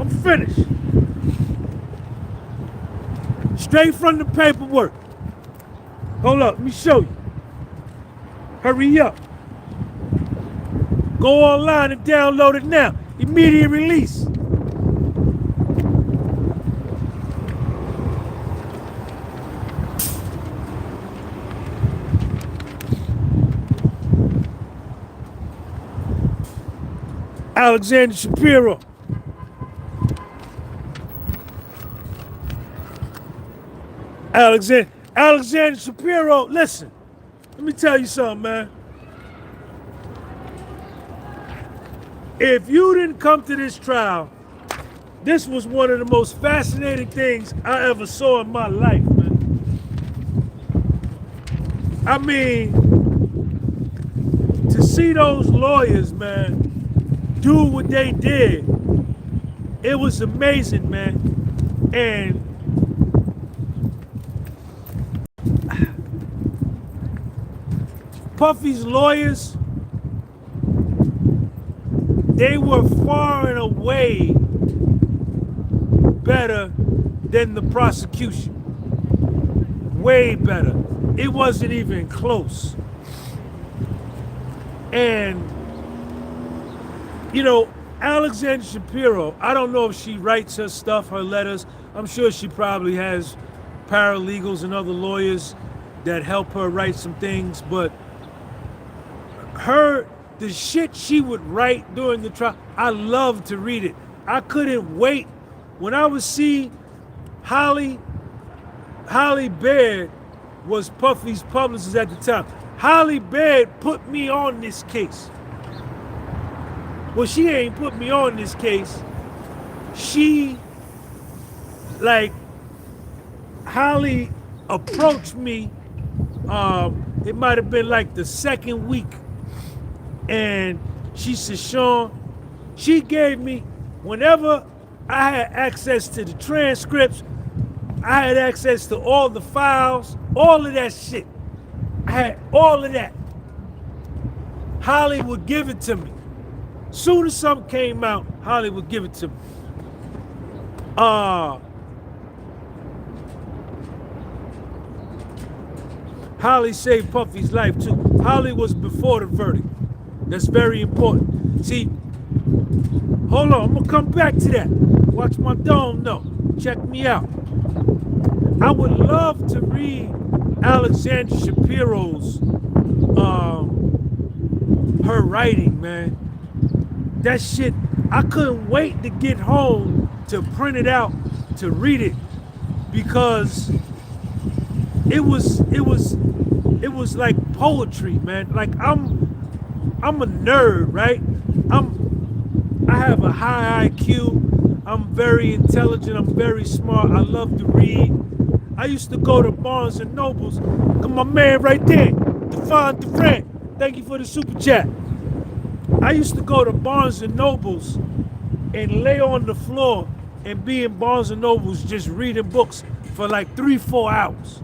I'm finished. Straight from the paperwork. Hold up, let me show you. Hurry up. Go online and download it now. Immediate release. Alexander Shapiro. Alexander Shapiro, listen. Let me tell you something, man. If you didn't come to this trial, this was one of the most fascinating things I ever saw in my life, man. I mean, to see those lawyers, man, do what they did, it was amazing, man. And Puffy's lawyers, they were far and away better than the prosecution. Way better. It wasn't even close. And, you know, Alexander Shapiro, I don't know if she writes her stuff, her letters. I'm sure she probably has paralegals and other lawyers that help her write some things, but the shit she would write during the trial, I love to read it. I couldn't wait. When I would see Holly Baird was Puffy's publicist at the time. Holly Baird put me on this case. Well, she ain't put me on this case. She, like, Holly approached me. It might have been like the second week. And she said, Sean, she gave me, whenever I had access to the transcripts, I had access to all the files, all of that shit. I had all of that. Holly would give it to me. Soon as something came out, Holly would give it to me. Holly saved Puffy's life too. Holly was before the verdict. That's very important. See, hold on, I'm gonna come back to that. Watch my dome though. Check me out. I would love to read Alexander Shapiro's her writing, man. That shit, I couldn't wait to get home to print it out, to read it, because it was like poetry, man. Like I'm a nerd, right? I have a high IQ. I'm very intelligent. I'm very smart. I love to read. I used to go to Barnes and Nobles. Come my man right there, Devon DeFrant. Thank you for the super chat. I used to go to Barnes and Nobles and lay on the floor and be in Barnes and Nobles just reading books for like 3-4 hours.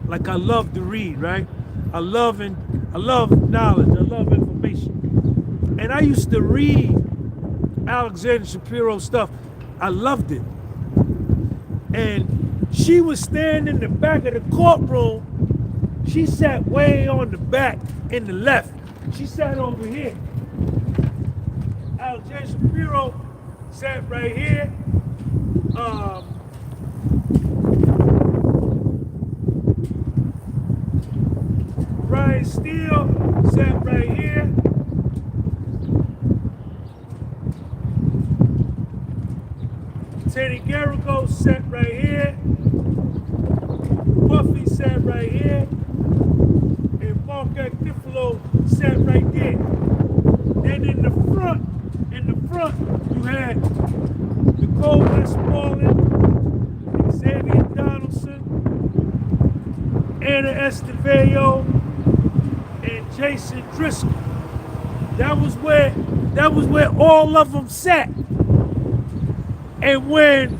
Like I love to read, right? I love knowledge. I love information. And I used to read Alexander Shapiro stuff. I loved it. And she was standing in the back of the courtroom. She sat way on the back in the left. She sat over here. Alexander Shapiro sat right here. Brian Steele sat right here. Teddy Garrigo sat right here. Puffy sat right here. And Mark Actifilo sat right there. And in the front, you had Nicole Westmoreland, Xavier Donaldson, Anna Estevallo, and Jason Driscoll. That was where all of them sat. And when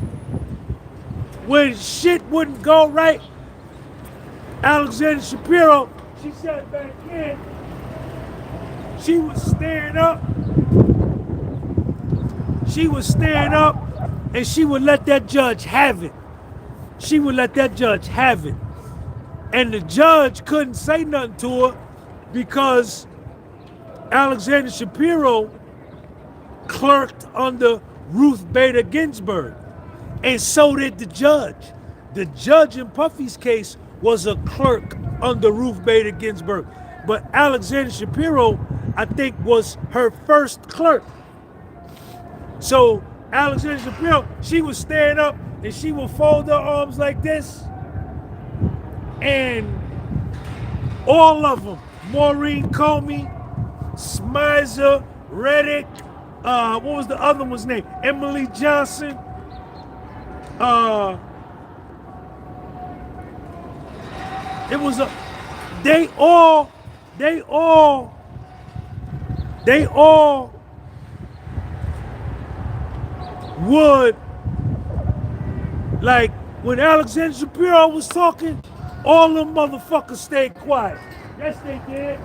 shit wouldn't go right, Alexander Shapiro, she sat back in. She would stand up. And she would let that judge have it. And the judge couldn't say nothing to her because Alexander Shapiro clerked under Ruth Bader Ginsburg. And so did the judge. The judge in Puffy's case was a clerk under Ruth Bader Ginsburg. But Alexander Shapiro, I think, was her first clerk. So Alexander Shapiro, she would stand up and she would fold her arms like this. And all of them, Maureen Comey, Smizer, Reddick, what was the other one's name? Emily Johnson. They all would, like, when Alexander Shapiro was talking, all them motherfuckers stayed quiet. Yes, they did.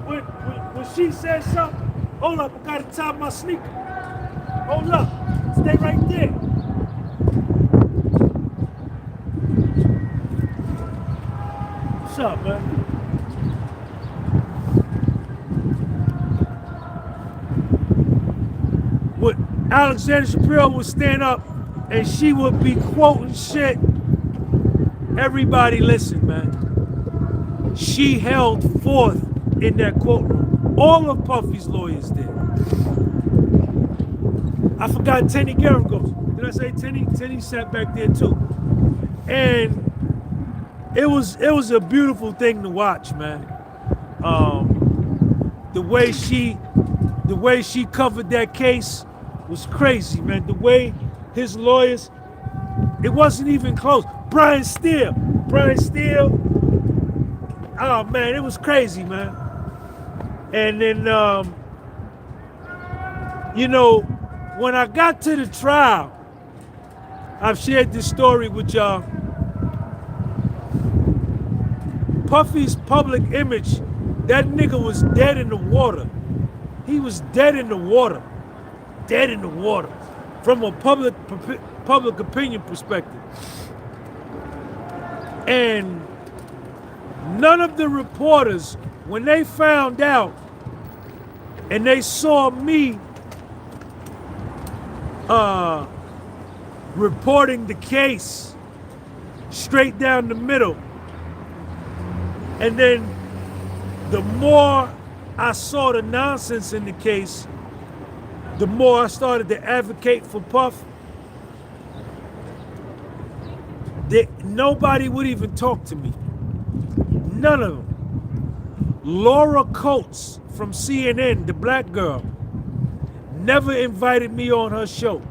When she said something, hold up, I gotta tie my sneaker. Hold up, stay right there. What's up, man? What Alexander Shapiro would stand up and she would be quoting shit. Everybody listen, man. She held forth in that courtroom. All of Puffy's lawyers did. I forgot Tenny Garagos. Did I say Tenny? Tenny sat back there too. And it was a beautiful thing to watch, man. The way she covered that case was crazy, man. The way his lawyers, it wasn't even close. Brian Steele, oh man, it was crazy, man. And then, you know, when I got to the trial, I've shared this story with y'all. Puffy's public image, that nigga was dead in the water. He was dead in the water. Dead in the water. From a public opinion perspective. And none of the reporters, when they found out and they saw me reporting the case straight down the middle, and then the more I saw the nonsense in the case, the more I started to advocate for Puff. Nobody would even talk to me. None of them. Laura Coates from CNN, the black girl, never invited me on her show.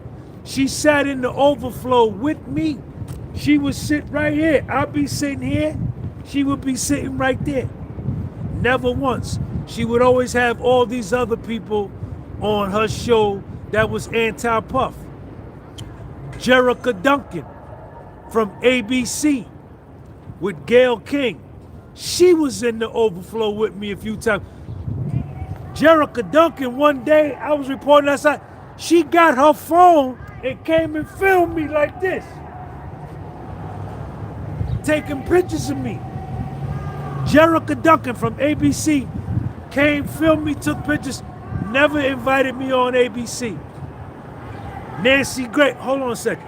She sat in the overflow with me. She would sit right here. I'd be sitting here. She would be sitting right there. Never once. She would always have all these other people on her show that was anti-Puff. Jerica Duncan from ABC with Gayle King. She was in the overflow with me a few times. Jerica Duncan, one day, I was reporting outside, she got her phone and came and filmed me like this. Taking pictures of me. Jerica Duncan from ABC came, filmed me, took pictures, never invited me on ABC. Nancy Grace, hold on a second.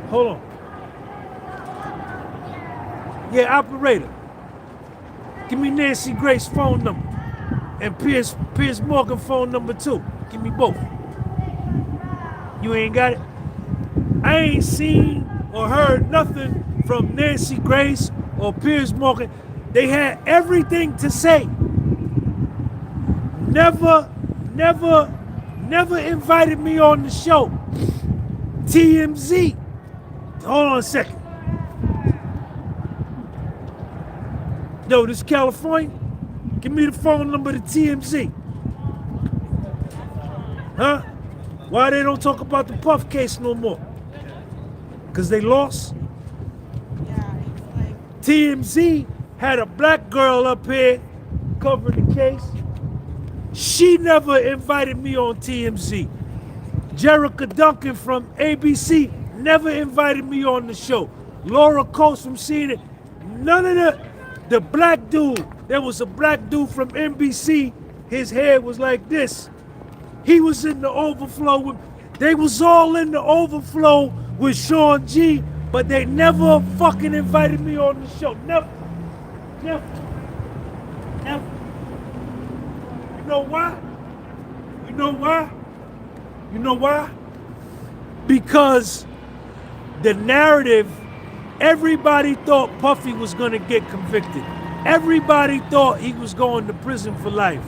Hold on. Yeah, operator. Give me Nancy Grace's phone number. And Piers Morgan phone number too. Give me both. You ain't got it? I ain't seen or heard nothing from Nancy Grace or Piers Morgan. They had everything to say. Never invited me on the show. TMZ. Hold on a second. Yo, this California? Give me the phone number to TMZ. Huh? Why they don't talk about the Puff case no more? Because they lost? Yeah, it's like... TMZ had a black girl up here covering the case. She never invited me on TMZ. Jerica Duncan from ABC never invited me on the show. Laura Coates from CNN, none of the black dude, there was a black dude from NBC, his hair was like this. He was in the overflow they was all in the overflow with Sean G, but they never fucking invited me on the show. Never. You know why? You know why? Because the narrative, everybody thought Puffy was gonna get convicted. Everybody thought he was going to prison for life.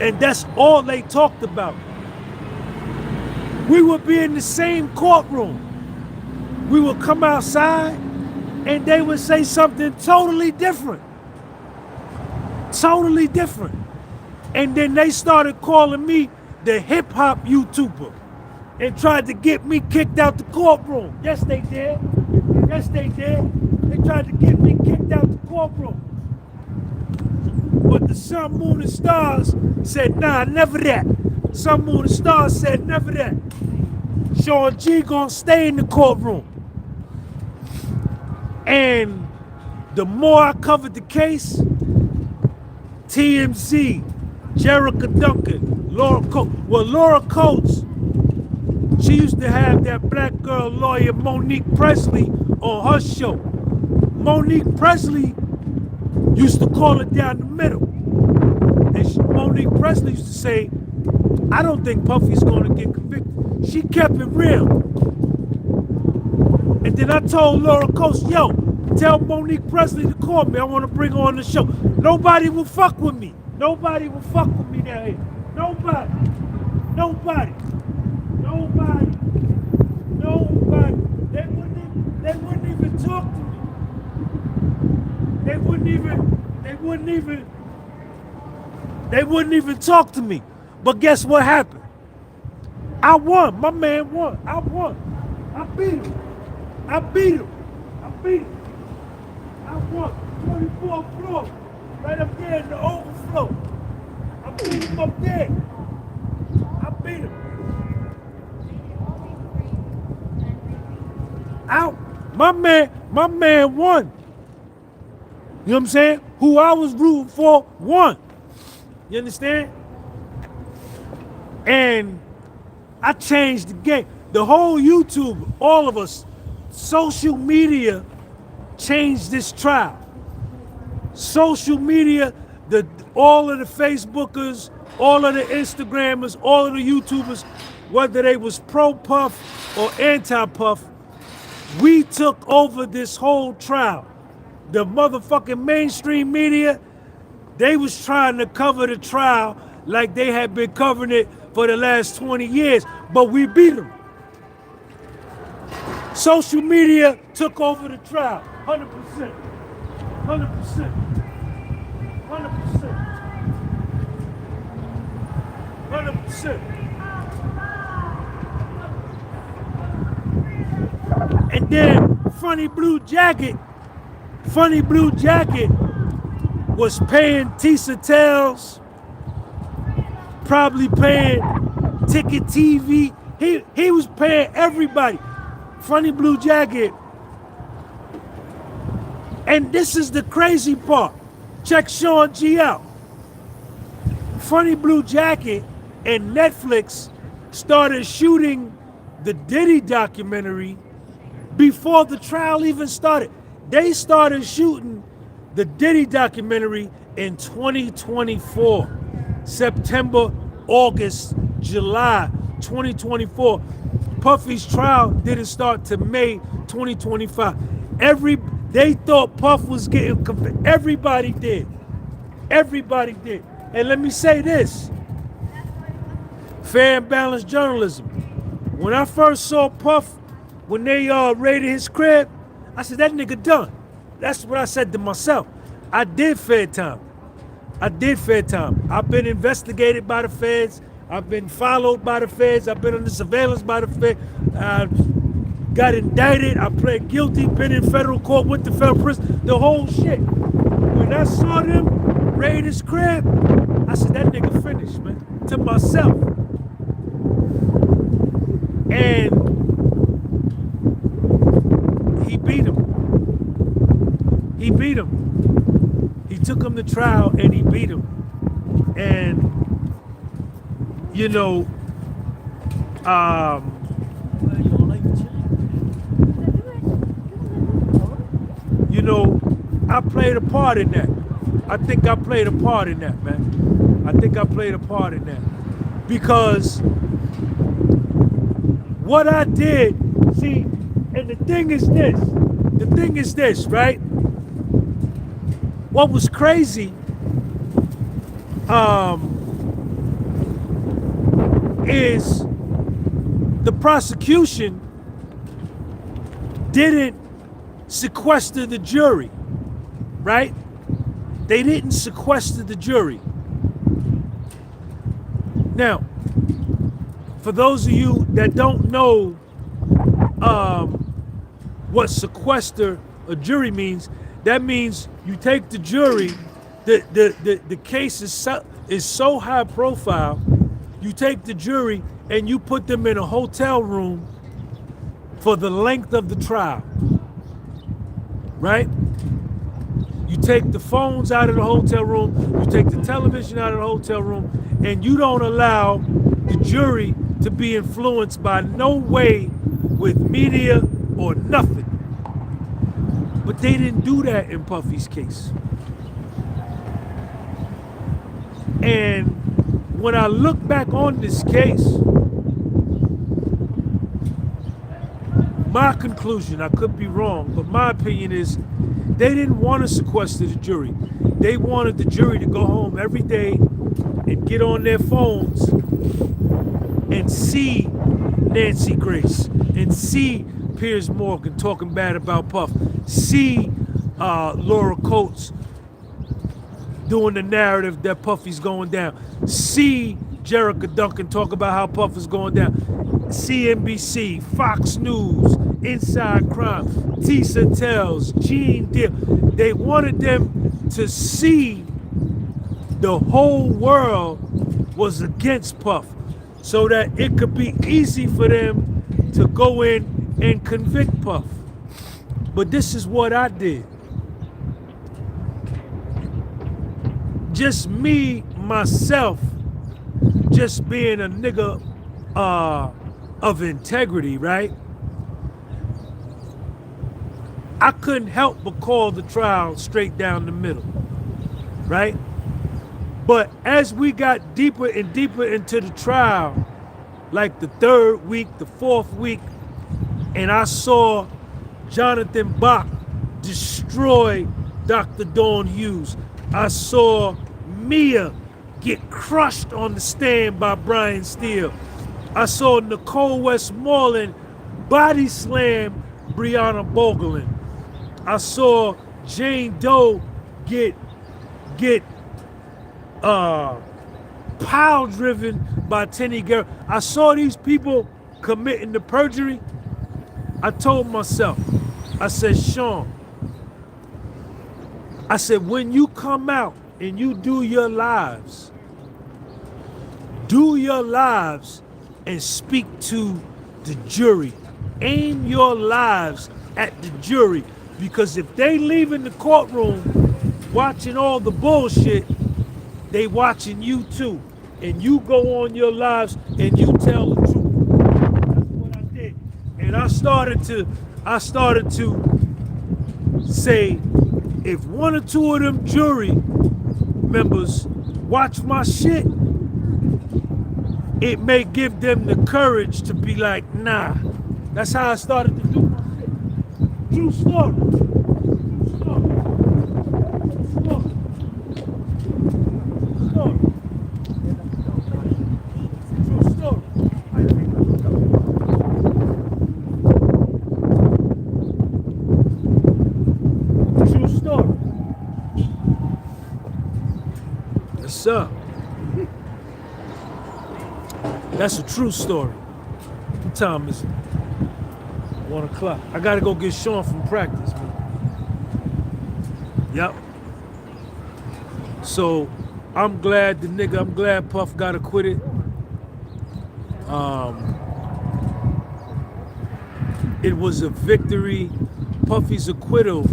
And that's all they talked about. We would be in the same courtroom. We would come outside and they would say something totally different. Totally different. And then they started calling me the hip hop YouTuber and tried to get me kicked out the courtroom. Yes, they did. Yes, they did. They tried to get me kicked out the courtroom. But the Sun, Moon, and Stars said, nah, never that. Sun, Moon, and Stars said, never that. Sean G gonna stay in the courtroom. And the more I covered the case, TMZ, Jerica Duncan, Laura Coates. Well, Laura Coates, she used to have that black girl lawyer Monique Presley on her show. Monique Presley used to call it down the middle. And Monique Presley used to say, I don't think Puffy's going to get convicted. She kept it real. And then I told Laura Coast, yo, tell Monique Presley to call me. I want to bring her on the show. Nobody will fuck with me. Nobody will fuck with me down here. Nobody. Nobody. Nobody. Nobody. They wouldn't even talk to me. They wouldn't even talk to me. But guess what happened? I won. My man won. I won. I beat him. I beat him. I beat him. I won. 24th floor. Right up there in the overflow. I beat him up there. I beat him. Out. My man won. You know what I'm saying? Who I was rooting for won. You understand? And I changed the game. The whole YouTube, all of us, social media changed this trial. Social media, all of the Facebookers, all of the Instagrammers, all of the YouTubers, whether they was pro-Puff or anti-Puff, we took over this whole trial. The motherfucking mainstream media, they was trying to cover the trial like they had been covering it for the last 20 years, but we beat them. Social media took over the trial, 100%. 100%. 100%. 100%. And then Funny Blue Jacket was paying Tisa Tells, probably paying Ticket TV. He was paying everybody. Funny Blue Jacket. And this is the crazy part. Check Sean G out. Funny Blue Jacket and Netflix started shooting the Diddy documentary before the trial even started. They started shooting the Diddy documentary in 2024. September, August, July 2024. Puffy's trial didn't start to May 2025. They thought Puff was getting convicted. Everybody did. Everybody did. And let me say this. Fair and balanced journalism. When I first saw Puff, when they raided his crib, I said, that nigga done. That's what I said to myself. I did fair time. I've been investigated by the feds. I've been followed by the feds. I've been under surveillance by the feds. I got indicted. I pled guilty, been in federal court, went to federal prison, the whole shit. When I saw them raid his crib, I said, that nigga finished, man, to myself. And he beat him. He beat him. He took him to trial and he beat him. And, you know, I played a part in that. I think I played a part in that, man. I think I played a part in that. Because what I did, see, and the thing is this, right? What was crazy is the prosecution didn't sequester the jury, right? They didn't sequester the jury. Now, for those of you that don't know what sequester a jury means, that means you take the jury, the case is so high profile, you take the jury and you put them in a hotel room for the length of the trial, right? You take the phones out of the hotel room, you take the television out of the hotel room, and you don't allow the jury to be influenced by no way with media or nothing. But they didn't do that in Puffy's case. And when I look back on this case, my conclusion, I could be wrong, but my opinion is they didn't want to sequester the jury. They wanted the jury to go home every day and get on their phones and see Nancy Grace and see Piers Morgan talking bad about Puff, see Laura Coates doing the narrative that Puffy's going down, see Jerica Duncan talk about how Puff is going down, CNBC, Fox News, Inside Crime, Tisa Tells, Gene Deal. They wanted them to see the whole world was against Puff so that it could be easy for them to go in and convict Puff. But this is what I did. Just me, myself, just being a nigga of integrity, right? I couldn't help but call the trial straight down the middle, right? But as we got deeper and deeper into the trial, like the third week, the fourth week, and I saw Jonathan Bach destroy Dr. Dawn Hughes. I saw Mia get crushed on the stand by Brian Steele. I saw Nicole Westmoreland body slam Breonna Bogelin. I saw Jane Doe get pile driven by Tenny Garrett. I saw these people committing the perjury. I told myself, I said, Sean, I said, when you come out and you do your lives and speak to the jury. Aim your lives at the jury, because if they leave in the courtroom watching all the bullshit, they watching you too. And you go on your lives and you tell the truth. That's what I did. And I started to say, if one or two of them jury members watch my shit, it may give them the courage to be like, nah. That's how I started to do my shit. True story. True story. True story. True story. True story. Yes, sir. That's a true story. What time is it? 1 o'clock. I gotta go get Sean from practice, man. Yep. So I'm glad Puff got acquitted. It was a victory. Puffy's acquittal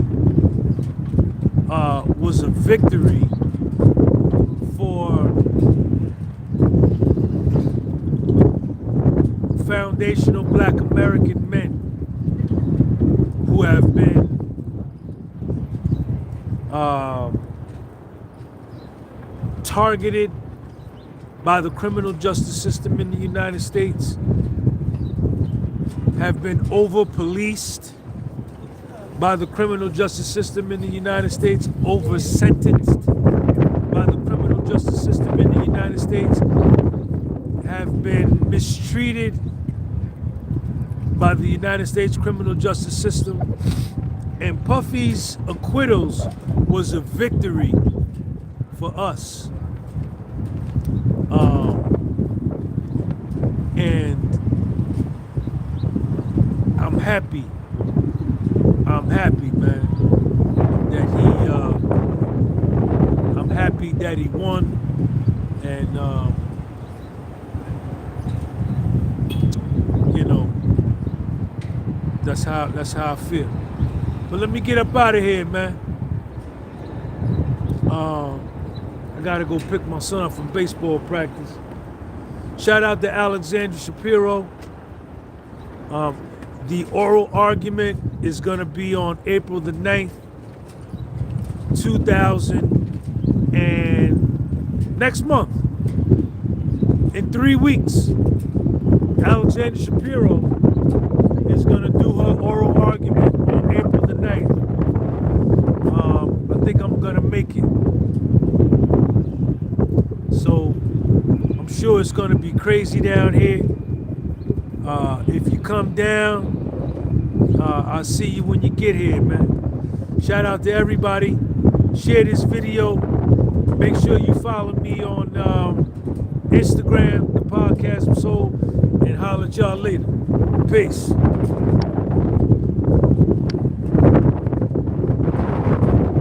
was a victory for foundational Black American men who have been targeted by the criminal justice system in the United States, have been over-policed by the criminal justice system in the United States, over-sentenced by the criminal justice system in the United States, have been mistreated by the United States criminal justice system. And Puffy's acquittals was a victory for us. And I'm happy, man, that I'm happy that he won. And, you know, that's how I feel. But let me get up out of here, man. I gotta go pick my son up from baseball practice. Shout out to Alexandra Shapiro. The oral argument is gonna be on April the 9th, 2000 and next month. In 3 weeks, Alexander Shapiro is going to do her oral argument on April the 9th. I think I'm going to make it. So I'm sure it's going to be crazy down here. If you come down, I'll see you when you get here, man. Shout out to everybody. Share this video. Make sure you follow me on Instagram, The Podcast with Soul, and holler at y'all later. Peace.